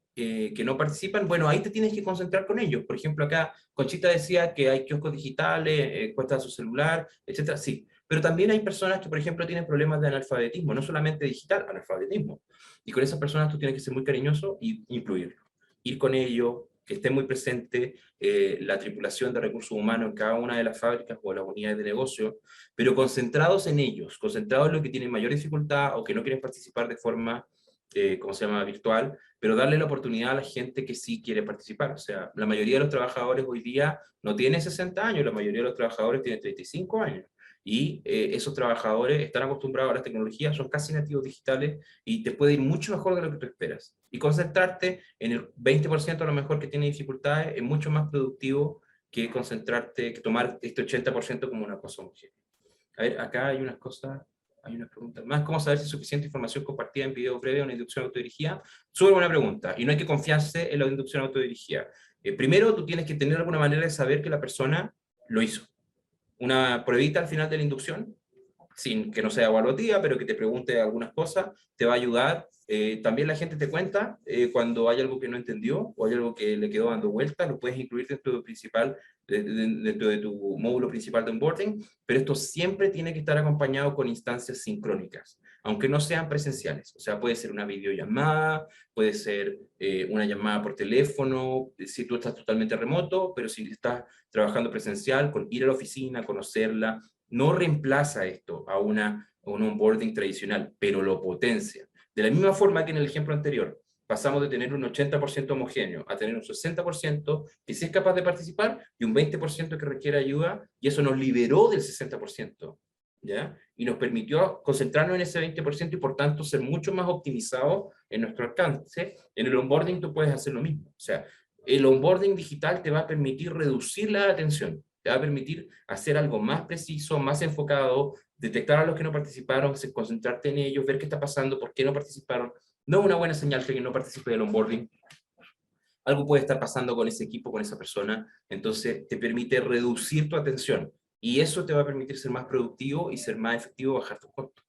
participan? Bueno, ahí te tienes que concentrar con ellos. Por ejemplo, acá Conchita decía que hay kioscos digitales, cuesta su celular, etcétera. Sí, Pero también hay personas que, por ejemplo, tienen problemas de analfabetismo, no solamente digital, analfabetismo. Y con esas personas tú tienes que ser muy cariñoso y incluirlo. Ir con ellos, que esté muy presente la tripulación de recursos humanos en cada una de las fábricas o las unidades de negocio, pero concentrados en ellos, concentrados en los que tienen mayor dificultad o que no quieren participar de forma, ¿cómo se llama?, virtual, pero darle la oportunidad a la gente que sí quiere participar. O sea, la mayoría de los trabajadores hoy día no tiene 60 años, la mayoría de los trabajadores tienen 35 años. Y esos trabajadores están acostumbrados a las tecnologías, son casi nativos digitales y te puede ir mucho mejor de lo que tú esperas. Y concentrarte en el 20% a lo mejor que tiene dificultades es mucho más productivo que concentrarte, que tomar este 80% como una cosa homogénea. A ver, acá hay unas cosas, hay unas preguntas más. ¿Cómo saber si es suficiente información compartida en video breve o una inducción autodirigida? Súper buena pregunta. Y no hay que confiarse en la inducción autodirigida. Primero, tú tienes que tener alguna manera de saber que la persona lo hizo. Una pruebita al final de la inducción, sin que no sea evaluativa, pero que te pregunte algunas cosas, te va a ayudar. También la gente te cuenta cuando hay algo que no entendió o hay algo que le quedó dando vueltas, lo puedes incluir dentro de dentro de tu módulo principal de onboarding, pero esto siempre tiene que estar acompañado con instancias sincrónicas, aunque no sean presenciales. O sea, puede ser una videollamada, puede ser una llamada por teléfono, si tú estás totalmente remoto, pero si estás trabajando presencial, con ir a la oficina, conocerla, no reemplaza esto a un onboarding tradicional, pero lo potencia. De la misma forma que en el ejemplo anterior, pasamos de tener un 80% homogéneo a tener un 60% que sí es capaz de participar y un 20% que requiere ayuda, y eso nos liberó del 60%, ¿ya? Y nos permitió concentrarnos en ese 20% y por tanto ser mucho más optimizados en nuestro alcance. En el onboarding tú puedes hacer lo mismo. O sea, el onboarding digital te va a permitir reducir la atención, te va a permitir hacer algo más preciso, más enfocado, detectar a los que no participaron, concentrarte en ellos, ver qué está pasando, por qué no participaron. No es una buena señal que alguien no participe del onboarding. Algo puede estar pasando con ese equipo, con esa persona, entonces te permite reducir tu atención y eso te va a permitir ser más productivo y ser más efectivo, bajar tus costos.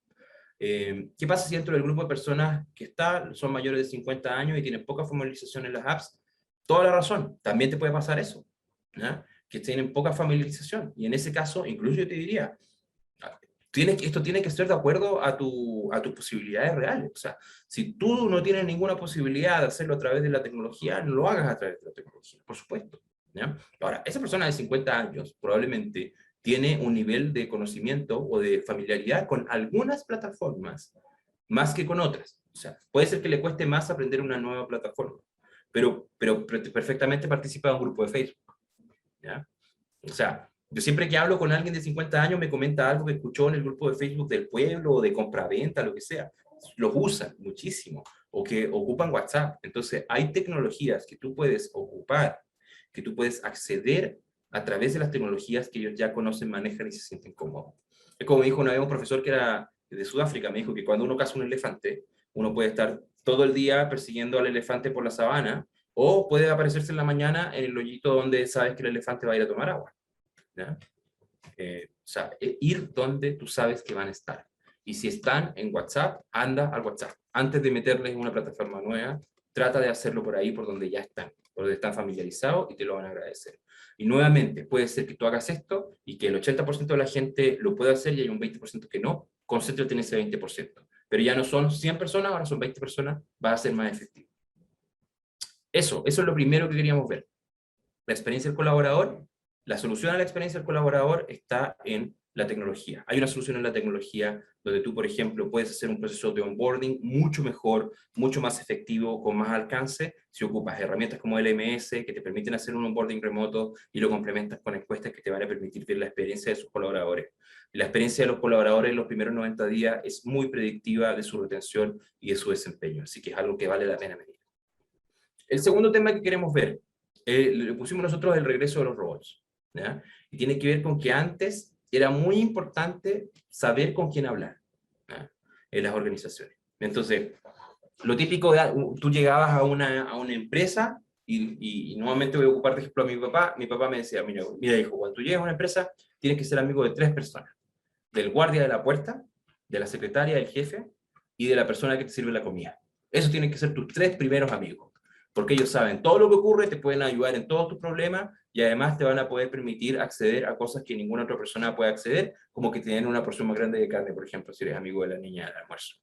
¿Qué pasa si dentro del grupo de personas que son mayores de 50 años y tienen poca familiarización en las apps? Toda la razón, también te puede pasar eso, ¿ya? Que tienen poca familiarización, y en ese caso, incluso yo te diría, esto tiene que ser de acuerdo a tus posibilidades reales. O sea, si tú no tienes ninguna posibilidad de hacerlo a través de la tecnología, no lo hagas a través de la tecnología, por supuesto, ¿ya? Ahora, esa persona de 50 años probablemente tiene un nivel de conocimiento o de familiaridad con algunas plataformas más que con otras. O sea, puede ser que le cueste más aprender una nueva plataforma, pero perfectamente participa de un grupo de Facebook, ¿ya? O sea, yo siempre que hablo con alguien de 50 años me comenta algo que escuchó en el grupo de Facebook del pueblo o de compraventa, lo que sea. Los usan muchísimo o que ocupan WhatsApp. Entonces, hay tecnologías que tú puedes ocupar, que tú puedes acceder a través de las tecnologías que ellos ya conocen, manejan y se sienten cómodos. Es como me dijo una vez un profesor que era de Sudáfrica, me dijo que cuando uno caza un elefante, uno puede estar todo el día persiguiendo al elefante por la sabana o puede aparecerse en la mañana en el hoyito donde sabes que el elefante va a ir a tomar agua, ¿ya? O sea, ir donde tú sabes que van a estar. Y si están en WhatsApp, anda al WhatsApp. Antes de meterles en una plataforma nueva, trata de hacerlo por ahí, por donde ya están, por donde están familiarizados y te lo van a agradecer. Y nuevamente, puede ser que tú hagas esto y que el 80% de la gente lo pueda hacer y hay un 20% que no, concéntrate en ese 20%. Pero ya no son 100 personas, ahora son 20 personas, va a ser más efectivo. Eso es lo primero que queríamos ver. La experiencia del colaborador. La solución a la experiencia del colaborador está en la tecnología. Hay una solución en la tecnología donde tú, por ejemplo, puedes hacer un proceso de onboarding mucho mejor, mucho más efectivo, con más alcance, si ocupas herramientas como LMS que te permiten hacer un onboarding remoto y lo complementas con encuestas que te van a permitir ver la experiencia de sus colaboradores. La experiencia de los colaboradores en los primeros 90 días es muy predictiva de su retención y de su desempeño, así que es algo que vale la pena medir. El segundo tema que queremos ver, le pusimos nosotros el regreso de los robots, ¿ya? Y tiene que ver con que antes era muy importante saber con quién hablar, ¿ya? En las organizaciones. Entonces, lo típico, tú llegabas a una empresa, y nuevamente voy a ocupar de ejemplo a mi papá me decía, mira hijo, cuando tú llegas a una empresa, tienes que ser amigo de 3 personas, del guardia de la puerta, de la secretaria, del jefe, y de la persona que te sirve la comida. Esos tienen que ser tus 3 primeros amigos. porque ellos saben todo lo que ocurre, te pueden ayudar en todos tus problemas, y además te van a poder permitir acceder a cosas que ninguna otra persona puede acceder, como que tienen una porción más grande de carne, por ejemplo, si eres amigo de la niña del almuerzo.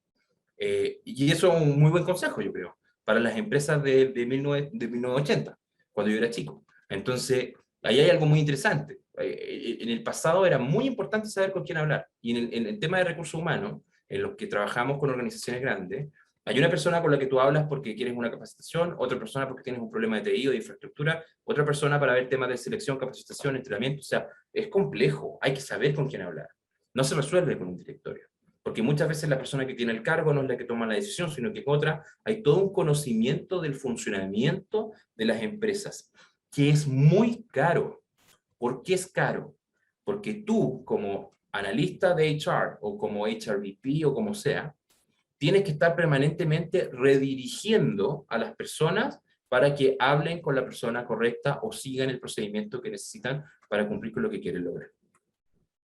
Y eso es un muy buen consejo, yo creo, para las empresas de 1980, cuando yo era chico. Entonces, ahí hay algo muy interesante. En el pasado era muy importante saber con quién hablar. Y en el tema de recursos humanos, en los que trabajamos con organizaciones grandes, hay una persona con la que tú hablas porque quieres una capacitación, otra persona porque tienes un problema de TI o de infraestructura, otra persona para ver temas de selección, capacitación, entrenamiento. O sea, es complejo, hay que saber con quién hablar. No se resuelve con un directorio. Porque muchas veces la persona que tiene el cargo no es la que toma la decisión, sino que es otra. Hay todo un conocimiento del funcionamiento de las empresas, que es muy caro. ¿Por qué es caro? Porque tú, como analista de HR, o como HRBP, o como sea, tienes que estar permanentemente redirigiendo a las personas para que hablen con la persona correcta o sigan el procedimiento que necesitan para cumplir con lo que quieren lograr.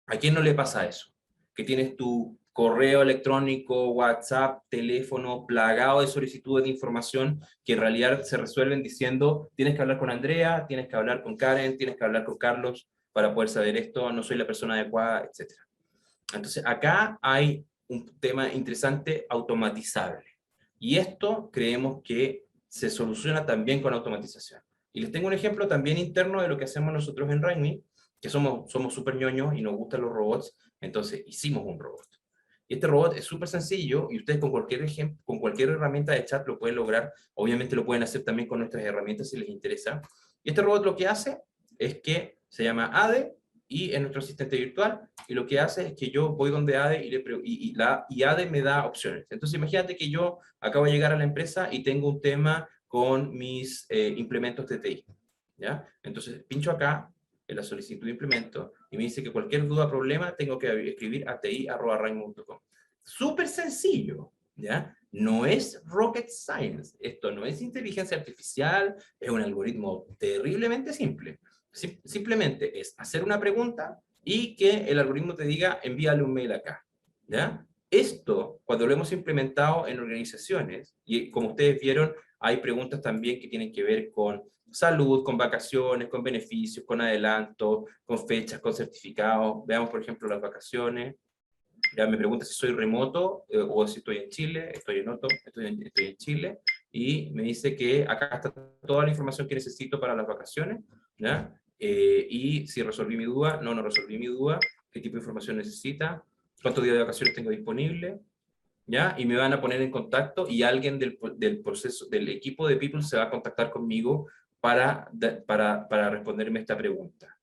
¿A quién no le pasa eso? Que tienes tu correo electrónico, WhatsApp, teléfono plagado de solicitudes de información que en realidad se resuelven diciendo: tienes que hablar con Andrea, tienes que hablar con Karen, tienes que hablar con Carlos para poder saber esto, no soy la persona adecuada, etc. Entonces acá hay un tema interesante automatizable. Y esto creemos que se soluciona también con automatización. Y les tengo un ejemplo también interno de lo que hacemos nosotros en Raimi, que somos súper ñoños y nos gustan los robots, entonces hicimos un robot. Y este robot es súper sencillo y ustedes con cualquier herramienta de chat lo pueden lograr. Obviamente lo pueden hacer también con nuestras herramientas si les interesa. Y este robot lo que hace es que se llama ADE y es nuestro asistente virtual, y lo que hace es que yo voy donde ADE y ADE me da opciones. Entonces imagínate que yo acabo de llegar a la empresa y tengo un tema con mis implementos de TI, ¿ya? Entonces pincho acá en la solicitud de implemento y me dice que cualquier duda o problema tengo que escribir a ti@raimo.com. Súper sencillo, ¿ya? No es rocket science, esto no es inteligencia artificial, es un algoritmo terriblemente simple. Simplemente es hacer una pregunta y que el algoritmo te diga: envíale un mail acá, ¿ya? Esto, cuando lo hemos implementado en organizaciones, y como ustedes vieron, hay preguntas también que tienen que ver con salud, con vacaciones, con beneficios, con adelanto, con fechas, con certificados. Veamos, por ejemplo, las vacaciones. Ya me pregunta si soy remoto o si estoy en Chile, estoy en Chile, y me dice que acá está toda la información que necesito para las vacaciones, ¿ya? Y si resolví mi duda, no resolví mi duda, qué tipo de información necesita, cuántos días de vacaciones tengo disponible, ¿ya? Y me van a poner en contacto y alguien del equipo de People se va a contactar conmigo para responderme esta pregunta.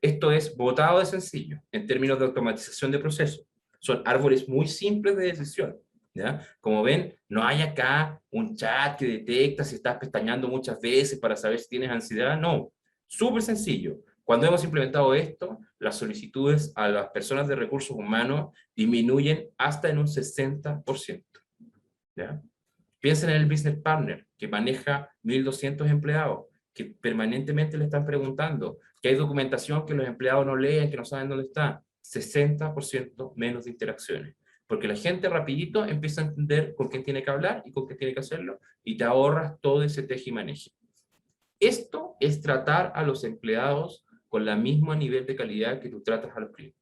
Esto es botado de sencillo en términos de automatización de procesos. Son árboles muy simples de decisión, ¿ya? Como ven, no hay acá un chat que detecta si estás pestañeando muchas veces para saber si tienes ansiedad. No, súper sencillo. Cuando hemos implementado esto, las solicitudes a las personas de recursos humanos disminuyen hasta en un 60%, ¿ya? Piensen en el business partner, que maneja 1.200 empleados, que permanentemente le están preguntando, que hay documentación que los empleados no leen, que no saben dónde está. 60% menos de interacciones. Porque la gente rapidito empieza a entender con quién tiene que hablar y con qué tiene que hacerlo, y te ahorras todo ese teje y maneje. Esto es tratar a los empleados con el mismo nivel de calidad que tú tratas a los clientes.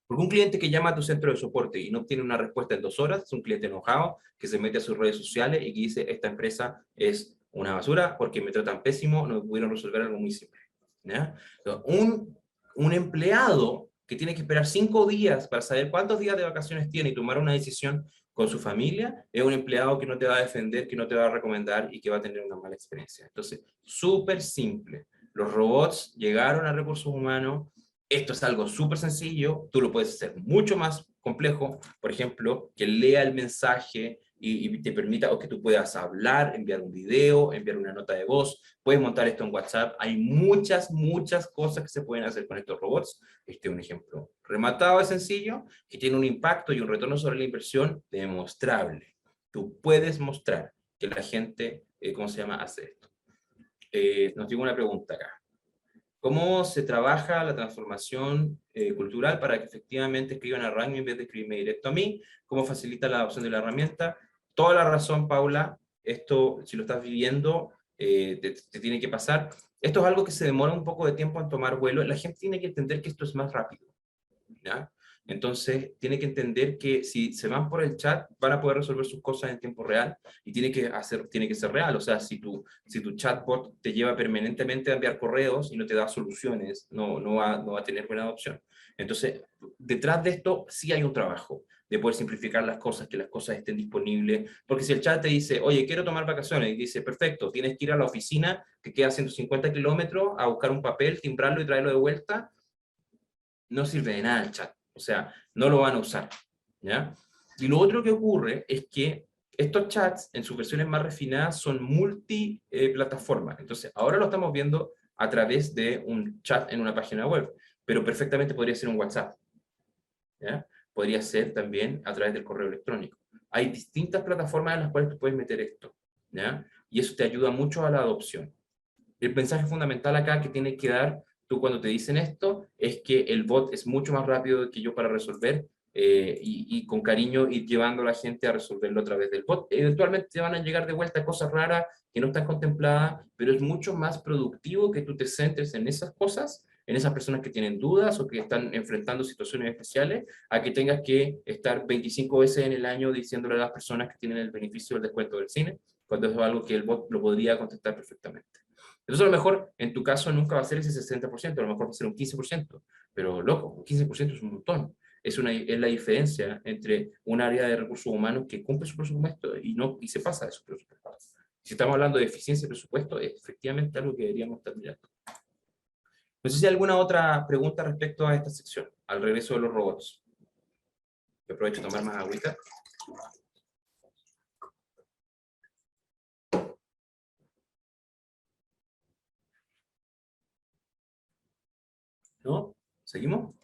Porque un cliente que llama a tu centro de soporte y no obtiene una respuesta en 2 horas, es un cliente enojado que se mete a sus redes sociales y que dice: esta empresa es una basura porque me tratan pésimo, no pudieron resolver algo muy simple, ¿ya? Un empleado que tiene que esperar 5 días para saber cuántos días de vacaciones tiene y tomar una decisión con su familia, es un empleado que no te va a defender, que no te va a recomendar y que va a tener una mala experiencia. Entonces, súper simple. Los robots llegaron a recursos humanos. Esto es algo súper sencillo, tú lo puedes hacer mucho más complejo, por ejemplo, que lea el mensaje y te permita, o que tú puedas hablar, enviar un video, enviar una nota de voz, puedes montar esto en WhatsApp. Hay muchas cosas que se pueden hacer con estos robots. Este es un ejemplo rematado de sencillo, que tiene un impacto y un retorno sobre la inversión demostrable. Tú puedes mostrar que la gente, ¿cómo se llama?, hace esto. Nos llegó una pregunta acá. ¿Cómo se trabaja la transformación cultural para que efectivamente escriban a Raimi en vez de escribirme directo a mí? ¿Cómo facilita la adopción de la herramienta? Toda la razón, Paula. esto, si lo estás viviendo, te tiene que pasar. Esto es algo que se demora un poco de tiempo en tomar vuelo. La gente tiene que entender que esto es más rápido, ¿ya? Entonces, tiene que entender que si se van por el chat, van a poder resolver sus cosas en tiempo real y tiene que ser real. O sea, si tu chatbot te lleva permanentemente a enviar correos y no te da soluciones, no va a tener buena adopción. Entonces, detrás de esto sí hay un trabajo de poder simplificar las cosas, que las cosas estén disponibles. Porque si el chat te dice, oye, quiero tomar vacaciones, y dice, perfecto, tienes que ir a la oficina que queda a 150 kilómetros a buscar un papel, timbrarlo y traerlo de vuelta, no sirve de nada el chat. O sea, no lo van a usar, ¿ya? Y lo otro que ocurre es que estos chats, en sus versiones más refinadas, son multiplataformas. Entonces, ahora lo estamos viendo a través de un chat en una página web, pero perfectamente podría ser un WhatsApp, ¿ya? Podría ser también a través del correo electrónico. Hay distintas plataformas en las cuales tú puedes meter esto, ¿ya? Y eso te ayuda mucho a la adopción. El mensaje fundamental acá que tienes que dar tú cuando te dicen esto es que el bot es mucho más rápido que yo para resolver, y con cariño ir llevando a la gente a resolverlo a través del bot. Eventualmente te van a llegar de vuelta cosas raras que no están contempladas, pero es mucho más productivo que tú te centres en esas cosas, en esas personas que tienen dudas o que están enfrentando situaciones especiales, a que tengas que estar 25 veces en el año diciéndole a las personas que tienen el beneficio del descuento del cine, cuando es algo que el bot lo podría contestar perfectamente. Entonces, a lo mejor, en tu caso, nunca va a ser ese 60%, a lo mejor va a ser un 15%, pero loco, un 15% es un montón. Es la diferencia entre un área de recursos humanos que cumple su presupuesto y se pasa de su presupuesto. Si estamos hablando de eficiencia de presupuesto, es efectivamente algo que deberíamos estar mirando. No sé si hay alguna otra pregunta respecto a esta sección, al regreso de los robots. Yo aprovecho de tomar más agüita. ¿No? ¿Seguimos?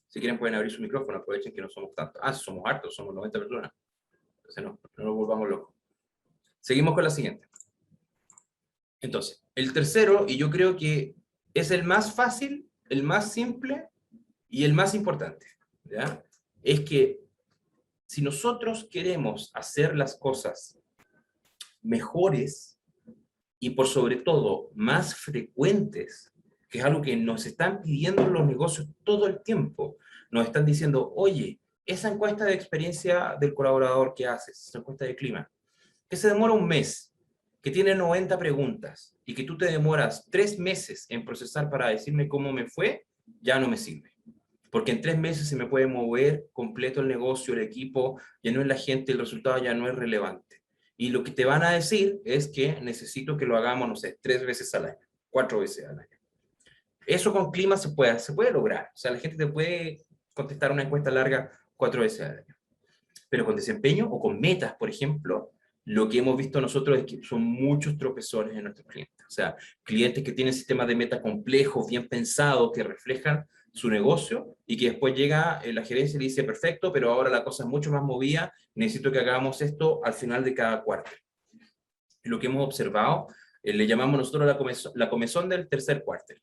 Si quieren pueden abrir su micrófono, aprovechen que no somos tantos. Ah, somos hartos, somos 90 personas. Entonces no nos volvamos locos. Seguimos con la siguiente. Entonces, el tercero, y yo creo que es el más fácil, el más simple y el más importante, ¿ya? Es que si nosotros queremos hacer las cosas mejores y por sobre todo más frecuentes, que es algo que nos están pidiendo los negocios todo el tiempo, nos están diciendo, oye, esa encuesta de experiencia del colaborador que haces, esa encuesta de clima, que se demora un mes, que tiene 90 preguntas y que tú te demoras 3 meses en procesar para decirme cómo me fue, ya no me sirve. Porque en 3 meses se me puede mover completo el negocio, el equipo, ya no es la gente, el resultado ya no es relevante. Y lo que te van a decir es que necesito que lo hagamos, no sé, 3 veces al año, 4 veces al año. Eso con clima se puede lograr. O sea, la gente te puede contestar una encuesta larga 4 veces al año. Pero con desempeño o con metas, por ejemplo, lo que hemos visto nosotros es que son muchos tropezones en nuestros clientes. O sea, clientes que tienen sistemas de meta complejos, bien pensados, que reflejan su negocio y que después llega la gerencia y le dice, perfecto, pero ahora la cosa es mucho más movida, necesito que hagamos esto al final de cada cuarto. Lo que hemos observado, le llamamos nosotros la comezón del tercer cuarto.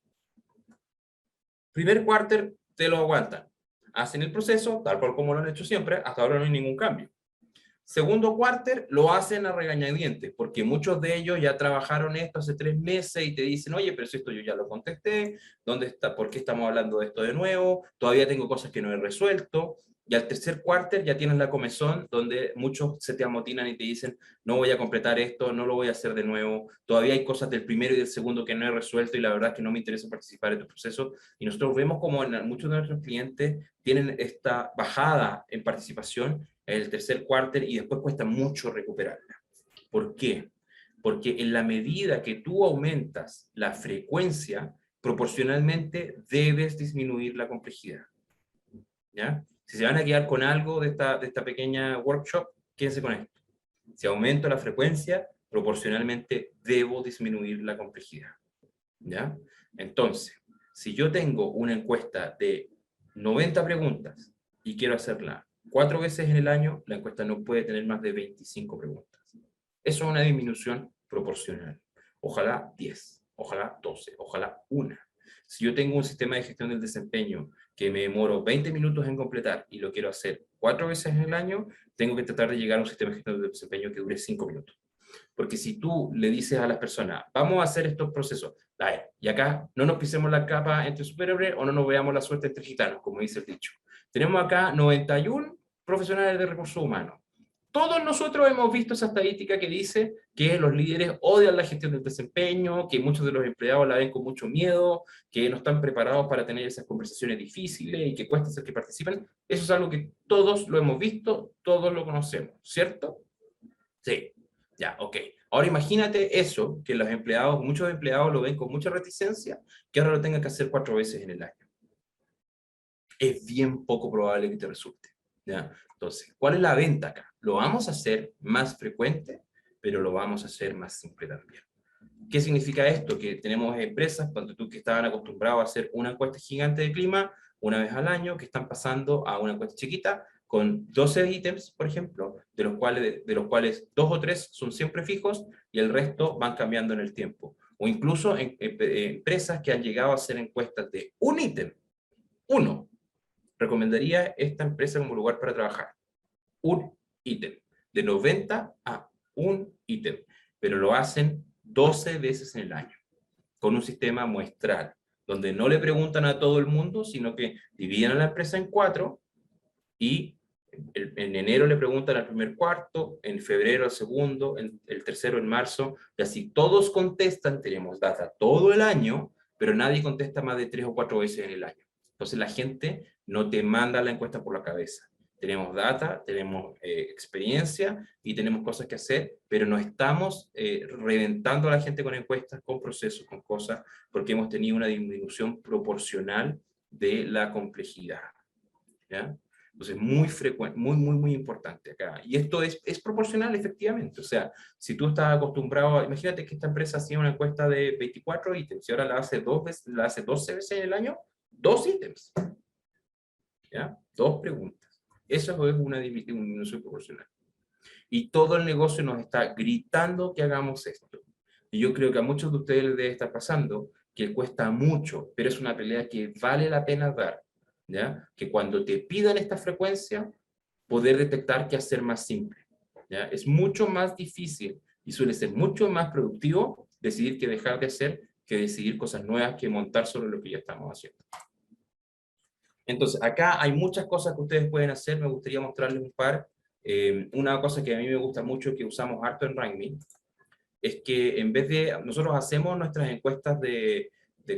Primer cuarto te lo aguantan. Hacen el proceso, tal cual como lo han hecho siempre, hasta ahora no hay ningún cambio. Segundo cuarter lo hacen a regañadientes, porque muchos de ellos ya trabajaron esto hace 3 meses y te dicen, oye, pero si esto yo ya lo contesté, ¿dónde está? ¿Por qué estamos hablando de esto de nuevo? Todavía tengo cosas que no he resuelto. Y al tercer cuarter ya tienes la comezón, donde muchos se te amotinan y te dicen, no voy a completar esto, no lo voy a hacer de nuevo, todavía hay cosas del primero y del segundo que no he resuelto y la verdad es que no me interesa participar en tu proceso. Y nosotros vemos como muchos de nuestros clientes tienen esta bajada en participación en el tercer cuarter y después cuesta mucho recuperarla. ¿Por qué? Porque en la medida que tú aumentas la frecuencia, proporcionalmente debes disminuir la complejidad. ¿Ya? Si se van a quedar con algo de esta pequeña workshop, quédense con esto. Si aumento la frecuencia, proporcionalmente debo disminuir la complejidad. ¿Ya? Entonces, si yo tengo una encuesta de 90 preguntas y quiero hacerla 4 veces en el año, la encuesta no puede tener más de 25 preguntas. Eso es una disminución proporcional. Ojalá 10, ojalá 12, ojalá 1. Si yo tengo un sistema de gestión del desempeño que me demoro 20 minutos en completar y lo quiero hacer 4 veces en el año, tengo que tratar de llegar a un sistema de gestión del desempeño que dure 5 minutos. Porque si tú le dices a las personas, vamos a hacer estos procesos, y acá no nos pisemos la capa entre superhéroes o no nos veamos la suerte entre gitanos, como dice el dicho. Tenemos acá 91 profesionales de recursos humanos. Todos nosotros hemos visto esa estadística que dice que los líderes odian la gestión del desempeño, que muchos de los empleados la ven con mucho miedo, que no están preparados para tener esas conversaciones difíciles y que cuesta hacer que participen. Eso es algo que todos lo hemos visto, todos lo conocemos, ¿cierto? Sí, ya, ok. Ahora imagínate eso, que los empleados, muchos empleados lo ven con mucha reticencia, que ahora lo tengan que hacer 4 veces en el año. Es bien poco probable que te resulte, ¿ya? Entonces, ¿cuál es la venta acá? Lo vamos a hacer más frecuente, pero lo vamos a hacer más simple también. ¿Qué significa esto? Que tenemos empresas, cuando tú que estaban acostumbrados a hacer una encuesta gigante de clima una vez al año, que están pasando a una encuesta chiquita, con 12 ítems, por ejemplo, de los cuales 2 o 3 son siempre fijos y el resto van cambiando en el tiempo. O incluso empresas que han llegado a hacer encuestas de un ítem, uno. Recomendaría esta empresa como lugar para trabajar. Un ítem. De 90 a un ítem. Pero lo hacen 12 veces en el año. Con un sistema muestral. Donde no le preguntan a todo el mundo, sino que dividen a la empresa en 4 y en enero le preguntan al primer cuarto, en febrero al segundo, el tercero en marzo, y así todos contestan, tenemos data todo el año, pero nadie contesta más de 3 o 4 veces en el año. Entonces la gente no te manda la encuesta por la cabeza. Tenemos data, tenemos experiencia y tenemos cosas que hacer, pero no estamos reventando a la gente con encuestas, con procesos, con cosas, porque hemos tenido una disminución proporcional de la complejidad. ¿Ya? Entonces, muy frecuente, muy importante acá. Y esto es proporcional, efectivamente. O sea, si tú estás acostumbrado, imagínate que esta empresa hacía una encuesta de 24 ítems y ahora la hace 12 veces en el año, 2 ítems. ¿Ya? 2 preguntas. Eso es una disminución proporcional. Y todo el negocio nos está gritando que hagamos esto. Y yo creo que a muchos de ustedes les debe estar pasando que cuesta mucho, pero es una pelea que vale la pena dar. ¿Ya? Que cuando te pidan esta frecuencia, poder detectar qué hacer más simple. ¿Ya? Es mucho más difícil y suele ser mucho más productivo decidir qué dejar de hacer que decidir cosas nuevas que montar sobre lo que ya estamos haciendo. Entonces, acá hay muchas cosas que ustedes pueden hacer, me gustaría mostrarles un par. Una cosa que a mí me gusta mucho, que usamos harto en RankMe, es que en vez de, nosotros hacemos nuestras encuestas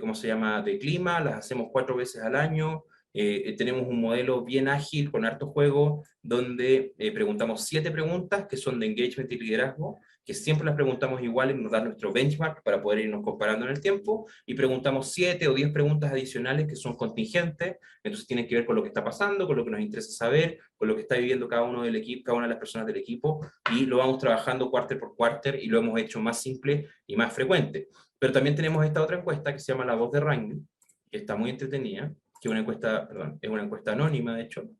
¿cómo se llama?, de clima, las hacemos 4 veces al año, tenemos un modelo bien ágil, con harto juego, donde preguntamos 7 preguntas que son de engagement y liderazgo, que siempre las preguntamos igual y nos da nuestro benchmark para poder irnos comparando en el tiempo, y preguntamos 7 o 10 preguntas adicionales que son contingentes, entonces tienen que ver con lo que está pasando, con lo que nos interesa saber, con lo que está viviendo cada uno del equipo, cada una de las personas del equipo, y lo vamos trabajando quarter por quarter y lo hemos hecho más simple y más frecuente. Pero también tenemos esta otra encuesta que se llama La Voz de RankMe, que está muy entretenida, que es una encuesta, perdón, es una encuesta anónima, de hecho,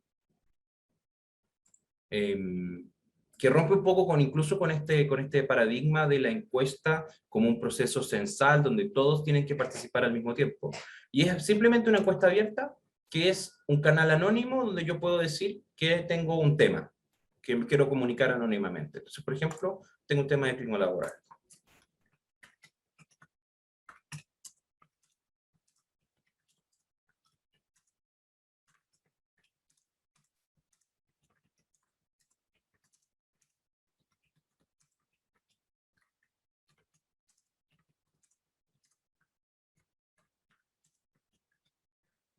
que rompe un poco incluso con este paradigma de la encuesta como un proceso censal donde todos tienen que participar al mismo tiempo. Y es simplemente una encuesta abierta, que es un canal anónimo donde yo puedo decir que tengo un tema que quiero comunicar anónimamente. Entonces, por ejemplo, tengo un tema de clima laboral.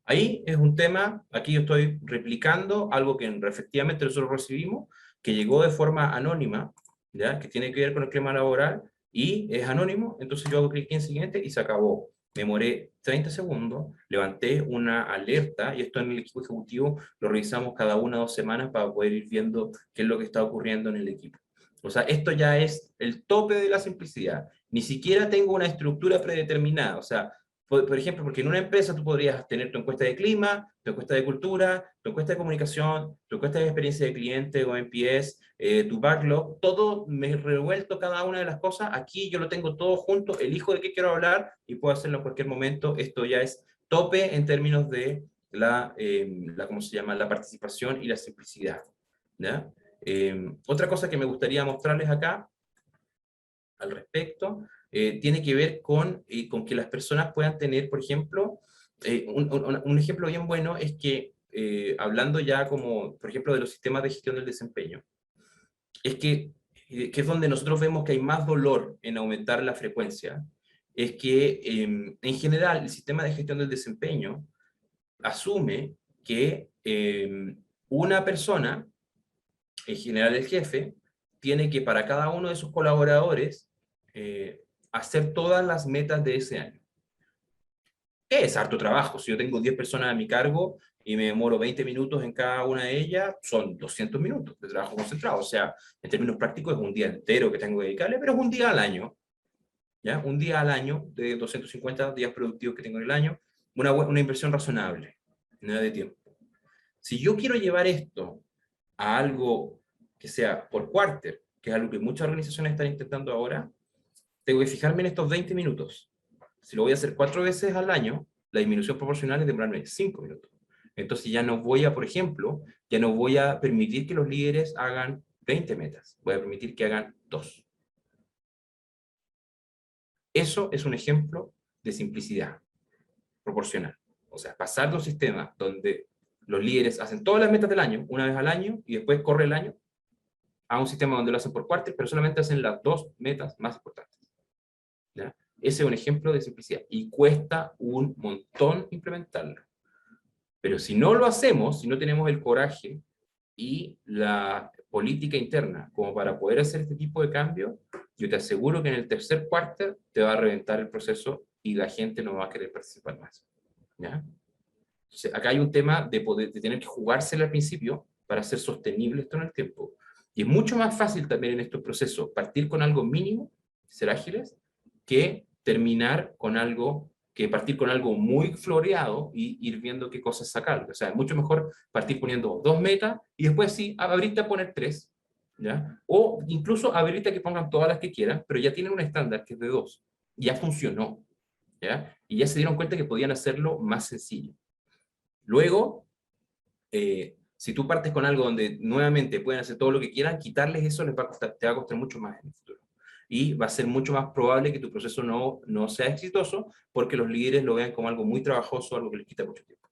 Ahí es un tema, aquí yo estoy replicando algo que efectivamente nosotros recibimos, que llegó de forma anónima, ¿ya? Que tiene que ver con el clima laboral, y es anónimo, entonces yo hago clic en siguiente y se acabó. Me demoré 30 segundos, levanté una alerta, y esto en el equipo ejecutivo lo revisamos cada 1 o 2 semanas para poder ir viendo qué es lo que está ocurriendo en el equipo. O sea, esto ya es el tope de la simplicidad. Ni siquiera tengo una estructura predeterminada, o sea, por ejemplo, porque en una empresa tú podrías tener tu encuesta de clima, tu encuesta de cultura, tu encuesta de comunicación, tu encuesta de experiencia de cliente o NPS, tu backlog, todo me revuelto cada una de las cosas. Aquí yo lo tengo todo junto, elijo de qué quiero hablar y puedo hacerlo en cualquier momento. Esto ya es tope en términos de ¿cómo se llama? La participación y la simplicidad, ¿ya? Otra cosa que me gustaría mostrarles acá al respecto tiene que ver con que las personas puedan tener, por ejemplo, un ejemplo bien bueno es que, hablando ya como, por ejemplo, de los sistemas de gestión del desempeño, es que es donde nosotros vemos que hay más dolor en aumentar la frecuencia, es que en general el sistema de gestión del desempeño asume que una persona, en general el jefe, tiene que para cada uno de sus colaboradores eh, hacer todas las metas de ese año. Es harto trabajo. Si yo tengo 10 personas a mi cargo y me demoro 20 minutos en cada una de ellas, son 200 minutos de trabajo concentrado. O sea, en términos prácticos es un día entero que tengo que dedicarle, pero es un día al año. ¿Ya? Un día al año, de 250 días productivos que tengo en el año, una inversión razonable, nada de tiempo. Si yo quiero llevar esto a algo que sea por quarter, que es algo que muchas organizaciones están intentando ahora, tengo que fijarme en estos 20 minutos. Si lo voy a hacer 4 veces al año, la disminución proporcional es demorarme 5 minutos. Entonces ya no voy a, por ejemplo, ya no voy a permitir que los líderes hagan 20 metas, voy a permitir que hagan 2. Eso es un ejemplo de simplicidad proporcional. O sea, pasar de un sistema donde los líderes hacen todas las metas del año, una vez al año, y después corre el año, a un sistema donde lo hacen por quarter, pero solamente hacen las 2 metas más importantes. ¿Ya? Ese es un ejemplo de simplicidad, y cuesta un montón implementarlo. Pero si no lo hacemos, si no tenemos el coraje y la política interna como para poder hacer este tipo de cambios, yo te aseguro que en el tercer quarter te va a reventar el proceso y la gente no va a querer participar más. ¿Ya? Entonces, acá hay un tema de tener que jugársela al principio para ser sostenible esto en el tiempo. Y es mucho más fácil también en estos procesos partir con algo mínimo, ser ágiles, que terminar con algo, que partir con algo muy floreado y ir viendo qué cosas sacar. O sea, es mucho mejor partir poniendo 2 metas y después sí, abrirte a poner 3, ¿ya? O incluso abrirte a que pongan todas las que quieran, pero ya tienen un estándar que es de 2. Ya funcionó, ¿ya? Y ya se dieron cuenta que podían hacerlo más sencillo. Luego, si tú partes con algo donde nuevamente pueden hacer todo lo que quieran, quitarles eso les va a costar, te va a costar mucho más en el futuro. Y va a ser mucho más probable que tu proceso no sea exitoso porque los líderes lo vean como algo muy trabajoso, algo que les quita mucho tiempo.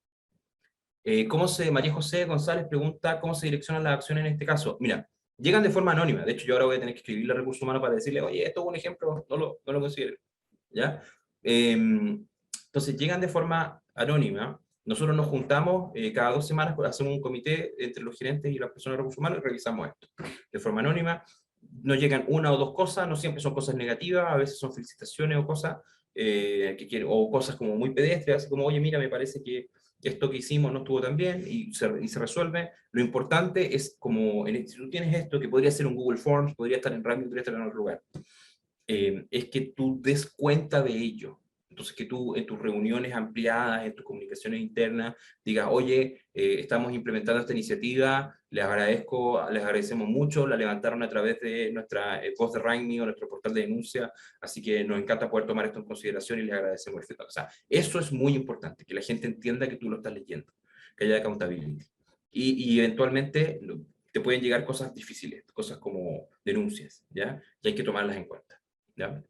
María José González pregunta, ¿cómo se direccionan las acciones en este caso? Mira, llegan de forma anónima. De hecho, yo ahora voy a tener que escribirle a recursos humanos para decirle, oye, esto es un ejemplo, no lo considero. ¿Ya? Entonces, llegan de forma anónima. Nosotros nos juntamos cada 2 semanas, hacemos un comité entre los gerentes y las personas de recursos humanos y revisamos esto. De forma anónima, nos llegan una o dos cosas, no siempre son cosas negativas, a veces son felicitaciones o cosas, o cosas como muy pedestres, así como, oye, mira, me parece que esto que hicimos no estuvo tan bien y se resuelve. Lo importante es como, si tú tienes esto, que podría ser un Google Forms, podría estar en Ranking, podría estar en otro lugar, es que tú des cuenta de ello. Entonces, que tú en tus reuniones ampliadas, en tus comunicaciones internas, digas, oye, estamos implementando esta iniciativa, les agradecemos mucho, la levantaron a través de nuestra post de RankMe o nuestro portal de denuncia, así que nos encanta poder tomar esto en consideración y les agradecemos el feedback. O sea, eso es muy importante, que la gente entienda que tú lo estás leyendo, que haya accountability. Y eventualmente te pueden llegar cosas difíciles, cosas como denuncias, ¿ya? Y hay que tomarlas en cuenta. ¿Ya?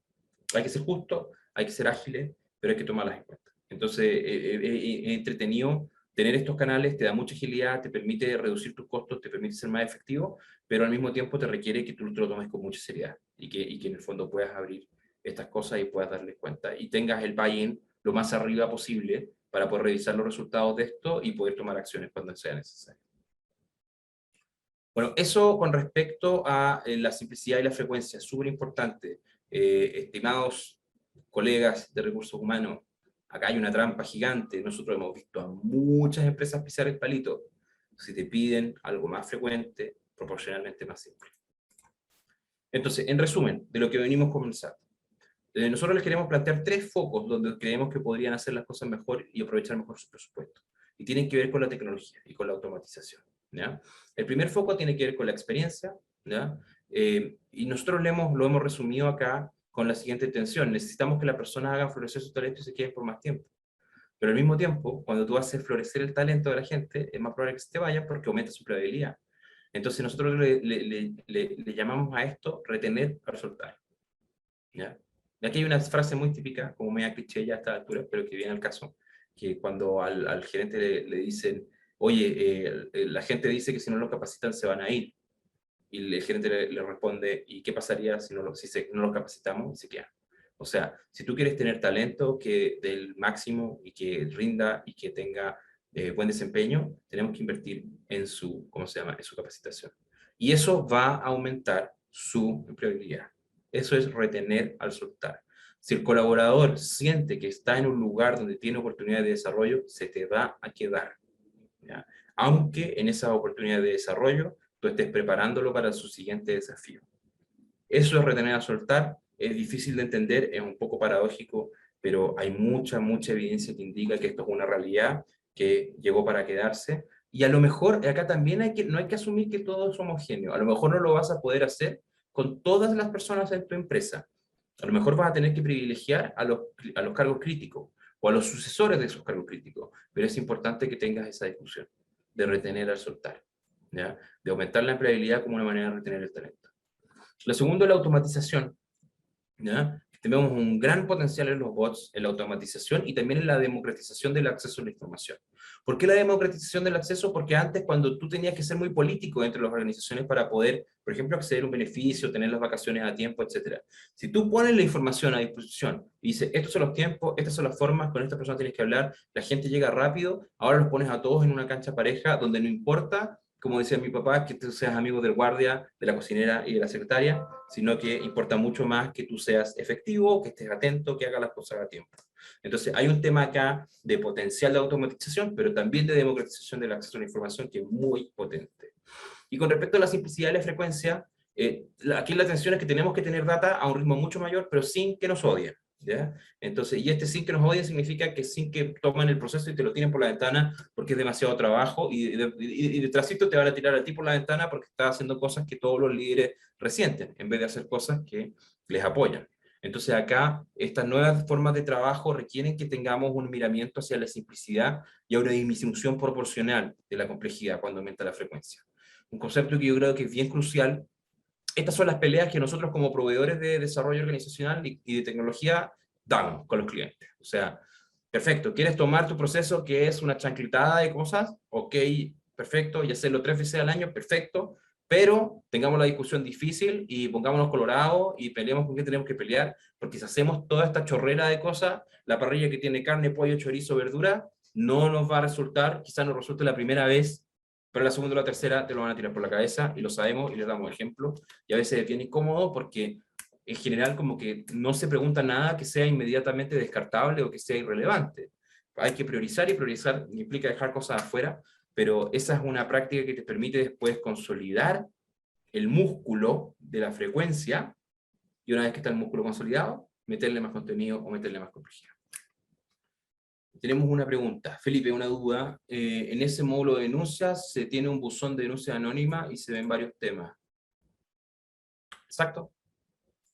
Hay que ser justo, hay que ser ágiles, pero hay que tomarlas en cuenta. Entonces, entretenido tener estos canales, te da mucha agilidad, te permite reducir tus costos, te permite ser más efectivo, pero al mismo tiempo te requiere que tú te lo tomes con mucha seriedad y que en el fondo puedas abrir estas cosas y puedas darles cuenta y tengas el buy-in lo más arriba posible para poder revisar los resultados de esto y poder tomar acciones cuando sea necesario. Bueno, eso con respecto a la simplicidad y la frecuencia, súper importante. Estimados colegas de recursos humanos, acá hay una trampa gigante. Nosotros hemos visto a muchas empresas pisar el palito. Si te piden algo más frecuente, proporcionalmente más simple. Entonces, en resumen, de lo que venimos conversando. nosotros les queremos plantear 3 focos donde creemos que podrían hacer las cosas mejor y aprovechar mejor su presupuesto. Y tienen que ver con la tecnología y con la automatización, ¿ya? El primer foco tiene que ver con la experiencia, ¿ya? Y nosotros lo hemos resumido acá con la siguiente intención: necesitamos que la persona haga florecer su talento y se quede por más tiempo. Pero al mismo tiempo, cuando tú haces florecer el talento de la gente, es más probable que se te vaya porque aumenta su empleabilidad. Entonces nosotros le llamamos a esto retener al soltar, ¿ya? Y aquí hay una frase muy típica, como media cliché ya a esta altura, pero que viene al caso, que cuando al gerente le dicen, oye, la gente dice que si no lo capacitan se van a ir, y el gerente le responde, ¿y qué pasaría si no lo capacitamos y se quedan? O sea, si tú quieres tener talento que del máximo y que rinda y que tenga buen desempeño, tenemos que invertir en su, ¿cómo se llama?, en su capacitación. Y eso va a aumentar su empleabilidad. Eso es retener al soltar. Si el colaborador siente que está en un lugar donde tiene oportunidades de desarrollo, se te va a quedar, ¿ya? Aunque en esa oportunidad de desarrollo tú estés preparándolo para su siguiente desafío. Eso es retener a soltar, es difícil de entender, es un poco paradójico, pero hay mucha evidencia que indica que esto es una realidad que llegó para quedarse. Y a lo mejor acá también no hay que asumir que todos somos homogéneo. A lo mejor no lo vas a poder hacer con todas las personas en tu empresa. A lo mejor vas a tener que privilegiar a los cargos críticos o a los sucesores de esos cargos críticos, pero es importante que tengas esa discusión de retener al soltar, ¿ya? De aumentar la empleabilidad como una manera de retener el talento. Lo segundo es la automatización, ¿ya? Tenemos un gran potencial en los bots, en la automatización y también en la democratización del acceso a la información. ¿Por qué la democratización del acceso? Porque antes, cuando tú tenías que ser muy político entre las organizaciones para poder, por ejemplo, acceder a un beneficio, tener las vacaciones a tiempo, etcétera. Si tú pones la información a disposición y dices, estos son los tiempos, estas son las formas, con esta persona tienes que hablar, la gente llega rápido, ahora los pones a todos en una cancha pareja donde no importa, como decía mi papá, que tú seas amigo del guardia, de la cocinera y de la secretaria, sino que importa mucho más que tú seas efectivo, que estés atento, que hagas las cosas a tiempo. Entonces, hay un tema acá de potencial de automatización, pero también de democratización del acceso a la información que es muy potente. Y con respecto a la simplicidad y la frecuencia, aquí la atención es que tenemos que tener data a un ritmo mucho mayor, pero sin que nos odien, ¿ya? Entonces, y este sin que nos odien significa que sin que tomen el proceso y te lo tiren por la ventana porque es demasiado trabajo, y detrásito te van a tirar a ti por la ventana porque estás haciendo cosas que todos los líderes resienten, en vez de hacer cosas que les apoyan. Entonces acá, estas nuevas formas de trabajo requieren que tengamos un miramiento hacia la simplicidad y a una disminución proporcional de la complejidad cuando aumenta la frecuencia. Un concepto que yo creo que es bien crucial. Estas son las peleas que nosotros como proveedores de desarrollo organizacional y de tecnología damos con los clientes. O sea, perfecto, ¿quieres tomar tu proceso que es una chancletada de cosas? Ok, perfecto, y hacerlo 3 veces al año, perfecto, pero tengamos la discusión difícil y pongámonos colorados y peleemos con qué tenemos que pelear, porque si hacemos toda esta chorrera de cosas, la parrilla que tiene carne, pollo, chorizo, verdura, no nos va a resultar, quizás nos resulte la primera vez, pero la segunda o la tercera te lo van a tirar por la cabeza y lo sabemos y les damos ejemplo. Y a veces es bien incómodo porque en general como que no se pregunta nada que sea inmediatamente descartable o que sea irrelevante. Hay que priorizar y priorizar implica dejar cosas afuera, pero esa es una práctica que te permite después consolidar el músculo de la frecuencia y una vez que está el músculo consolidado, meterle más contenido o meterle más complejidad. Tenemos una pregunta. Felipe, una duda. En ese módulo de denuncias se tiene un buzón de denuncia anónima y se ven varios temas. Exacto.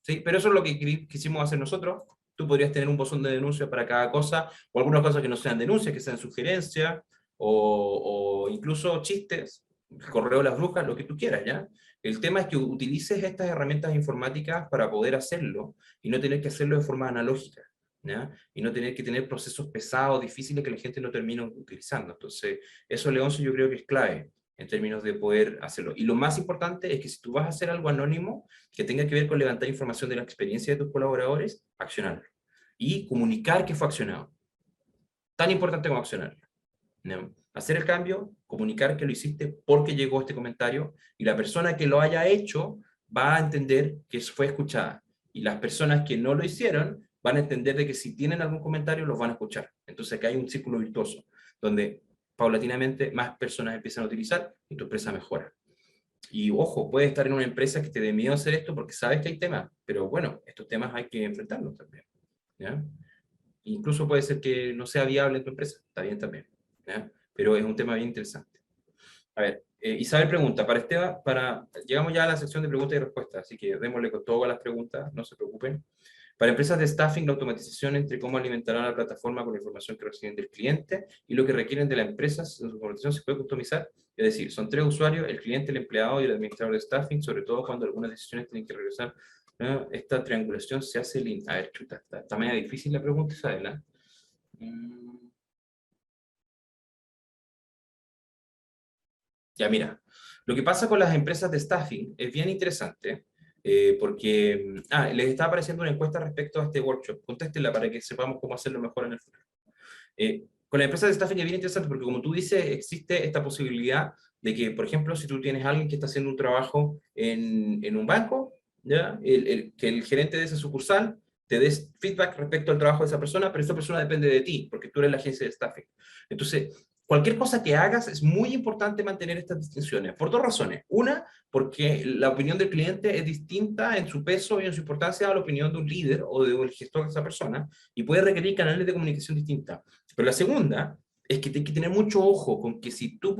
Sí, pero eso es lo que quisimos hacer nosotros. Tú podrías tener un buzón de denuncia para cada cosa, o algunas cosas que no sean denuncias, que sean sugerencias, o incluso chistes, el correo de las brujas, lo que tú quieras, ¿ya? El tema es que utilices estas herramientas informáticas para poder hacerlo, y no tener que hacerlo de forma analógica, ¿ya? Y no tener que tener procesos pesados, difíciles, que la gente no termina utilizando. Entonces, eso, Leoncio, yo creo que es clave en términos de poder hacerlo. Y lo más importante es que si tú vas a hacer algo anónimo, que tenga que ver con levantar información de la experiencia de tus colaboradores, accionarlo. Y comunicar que fue accionado. Tan importante como accionarlo, ¿no? Hacer el cambio, comunicar que lo hiciste porque llegó este comentario, y la persona que lo haya hecho va a entender que fue escuchada. Y las personas que no lo hicieron van a entender de que si tienen algún comentario los van a escuchar. Entonces acá hay un círculo virtuoso, donde paulatinamente más personas empiezan a utilizar y tu empresa mejora. Y ojo, puedes estar en una empresa que te dé miedo hacer esto porque sabes que hay temas, pero bueno, estos temas hay que enfrentarlos también, ¿ya? Incluso puede ser que no sea viable en tu empresa, está bien también, ¿ya? Pero es un tema bien interesante. A ver, Isabel pregunta, llegamos ya a la sección de preguntas y respuestas, así que démosle con todas las preguntas, no se preocupen. Para empresas de staffing, la automatización entre cómo alimentarán la plataforma con la información que reciben del cliente y lo que requieren de la empresa, su automatización se puede customizar. Es decir, son tres usuarios, el cliente, el empleado y el administrador de staffing, sobre todo cuando algunas decisiones tienen que regresar. Esta triangulación se hace linda. A ver, chuta, está medio difícil la pregunta, Isabel, ¿eh? Ya, mira, lo que pasa con las empresas de staffing es bien interesante, porque, les está apareciendo una encuesta respecto a este workshop. Contéstenla para que sepamos cómo hacerlo mejor en el futuro. Con las empresas de staffing es bien interesante porque, como tú dices, existe esta posibilidad de que, por ejemplo, si tú tienes a alguien que está haciendo un trabajo en un banco, ¿ya? Que el gerente de esa sucursal te des feedback respecto al trabajo de esa persona, pero esa persona depende de ti, porque tú eres la agencia de staffing. Entonces, cualquier cosa que hagas es muy importante mantener estas distinciones, por dos razones. Una, porque la opinión del cliente es distinta en su peso y en su importancia a la opinión de un líder o de un gestor de esa persona, y puede requerir canales de comunicación distintas. Pero la segunda es que hay que tener mucho ojo con que si tú,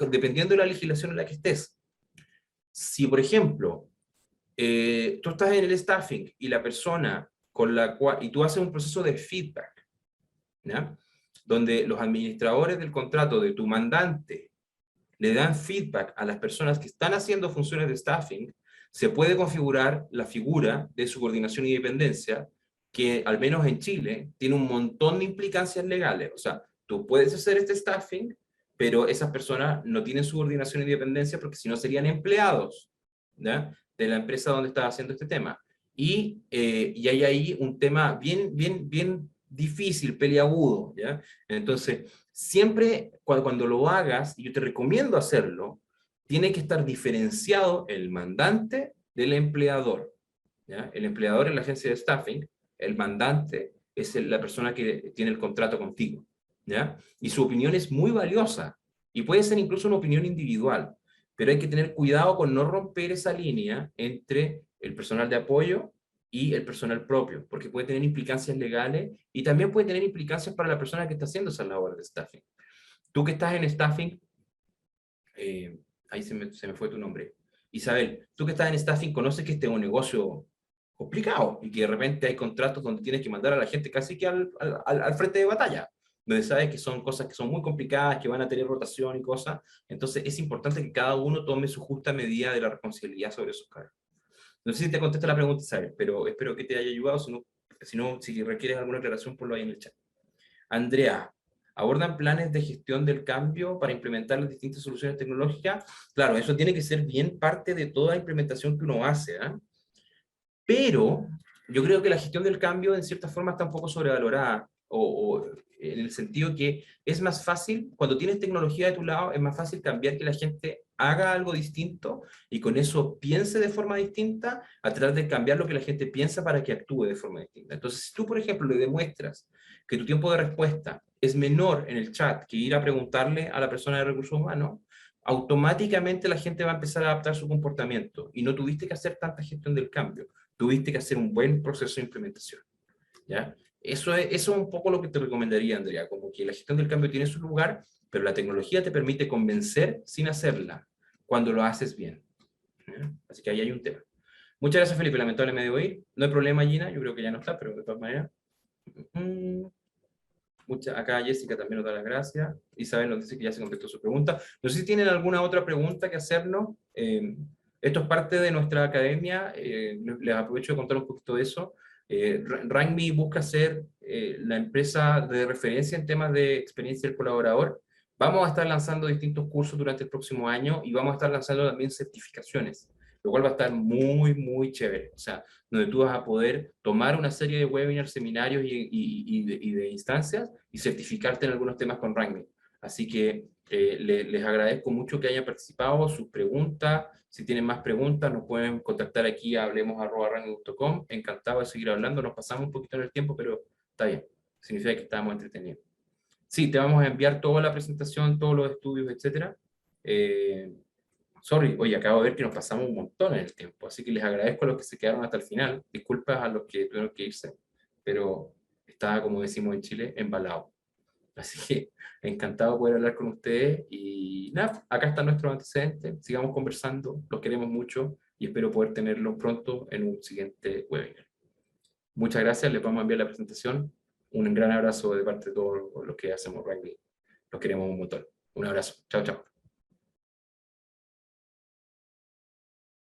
dependiendo de la legislación en la que estés, si por ejemplo, tú estás en el staffing y la persona con la cual, y tú haces un proceso de feedback, ¿ya? Donde los administradores del contrato de tu mandante le dan feedback a las personas que están haciendo funciones de staffing, se puede configurar la figura de subordinación y dependencia, que al menos en Chile tiene un montón de implicancias legales. O sea, tú puedes hacer este staffing, pero esas personas no tienen subordinación y dependencia porque si no serían empleados, ¿ya? De la empresa donde estás haciendo este tema. Y hay ahí un tema bien difícil, peliagudo, ¿ya? Entonces, siempre cuando lo hagas, y yo te recomiendo hacerlo, tiene que estar diferenciado el mandante del empleador, ¿ya? El empleador es la agencia de staffing, el mandante es la persona que tiene el contrato contigo, ¿ya? Y su opinión es muy valiosa, y puede ser incluso una opinión individual, pero hay que tener cuidado con no romper esa línea entre el personal de apoyo y el personal propio, porque puede tener implicancias legales y también puede tener implicancias para la persona que está haciendo esa labor de staffing. Tú que estás en staffing, ahí se me fue tu nombre. Isabel, tú que estás en staffing, conoces que este es un negocio complicado y que de repente hay contratos donde tienes que mandar a la gente casi que al frente de batalla, donde sabes que son cosas que son muy complicadas, que van a tener rotación y cosas. Entonces es importante que cada uno tome su justa medida de la responsabilidad sobre sus cargos. No sé si te contesta la pregunta, Isabel, pero espero que te haya ayudado. Si requieres alguna aclaración, ponlo ahí en el chat. Andrea, ¿abordan planes de gestión del cambio para implementar las distintas soluciones tecnológicas? Claro, eso tiene que ser bien parte de toda implementación que uno hace, ¿eh? Pero yo creo que la gestión del cambio en cierta forma está un poco sobrevalorada, o en el sentido que es más fácil, cuando tienes tecnología de tu lado, es más fácil cambiar que la gente haga algo distinto y con eso piense de forma distinta, a tratar de cambiar lo que la gente piensa para que actúe de forma distinta. Entonces, si tú, por ejemplo, le demuestras que tu tiempo de respuesta es menor en el chat que ir a preguntarle a la persona de recursos humanos, automáticamente la gente va a empezar a adaptar su comportamiento y no tuviste que hacer tanta gestión del cambio, tuviste que hacer un buen proceso de implementación, ¿ya? Eso es un poco lo que te recomendaría, Andrea, como que la gestión del cambio tiene su lugar, pero la tecnología te permite convencer sin hacerla, cuando lo haces bien, ¿ya? Así que ahí hay un tema. Muchas gracias, Felipe, lamentable me debo ir. No hay problema, Gina, yo creo que ya no está, pero de todas maneras. Mm, acá Jessica también nos da las gracias. Isabel nos dice que ya se contestó su pregunta. No sé si tienen alguna otra pregunta que hacernos. Esto es parte de nuestra academia. Les aprovecho de contar un poquito de eso. RankMe busca ser la empresa de referencia en temas de experiencia del colaborador. Vamos a estar lanzando distintos cursos durante el próximo año y vamos a estar lanzando también certificaciones, lo cual va a estar muy chévere. O sea, donde tú vas a poder tomar una serie de webinars, seminarios y de instancias y certificarte en algunos temas con RankMe. Así que les agradezco mucho que hayan participado, sus preguntas. Si tienen más preguntas, nos pueden contactar aquí a hablemos@ranking.com. Encantado de seguir hablando. Nos pasamos un poquito en el tiempo, pero está bien. Significa que estábamos entretenidos. Sí, te vamos a enviar toda la presentación, todos los estudios, etcétera. Sorry, oye, acabo de ver que nos pasamos un montón en el tiempo, así que les agradezco a los que se quedaron hasta el final. Disculpas a los que tuvieron que irse, pero estaba, como decimos en Chile, embalado. Así que encantado de poder hablar con ustedes y nada, acá está nuestro antecedente. Sigamos conversando, los queremos mucho y espero poder tenerlos pronto en un siguiente webinar. Muchas gracias, les vamos a enviar la presentación. Un gran abrazo de parte de todos los que hacemos rugby. Los queremos un montón. Un abrazo. Chao, chao.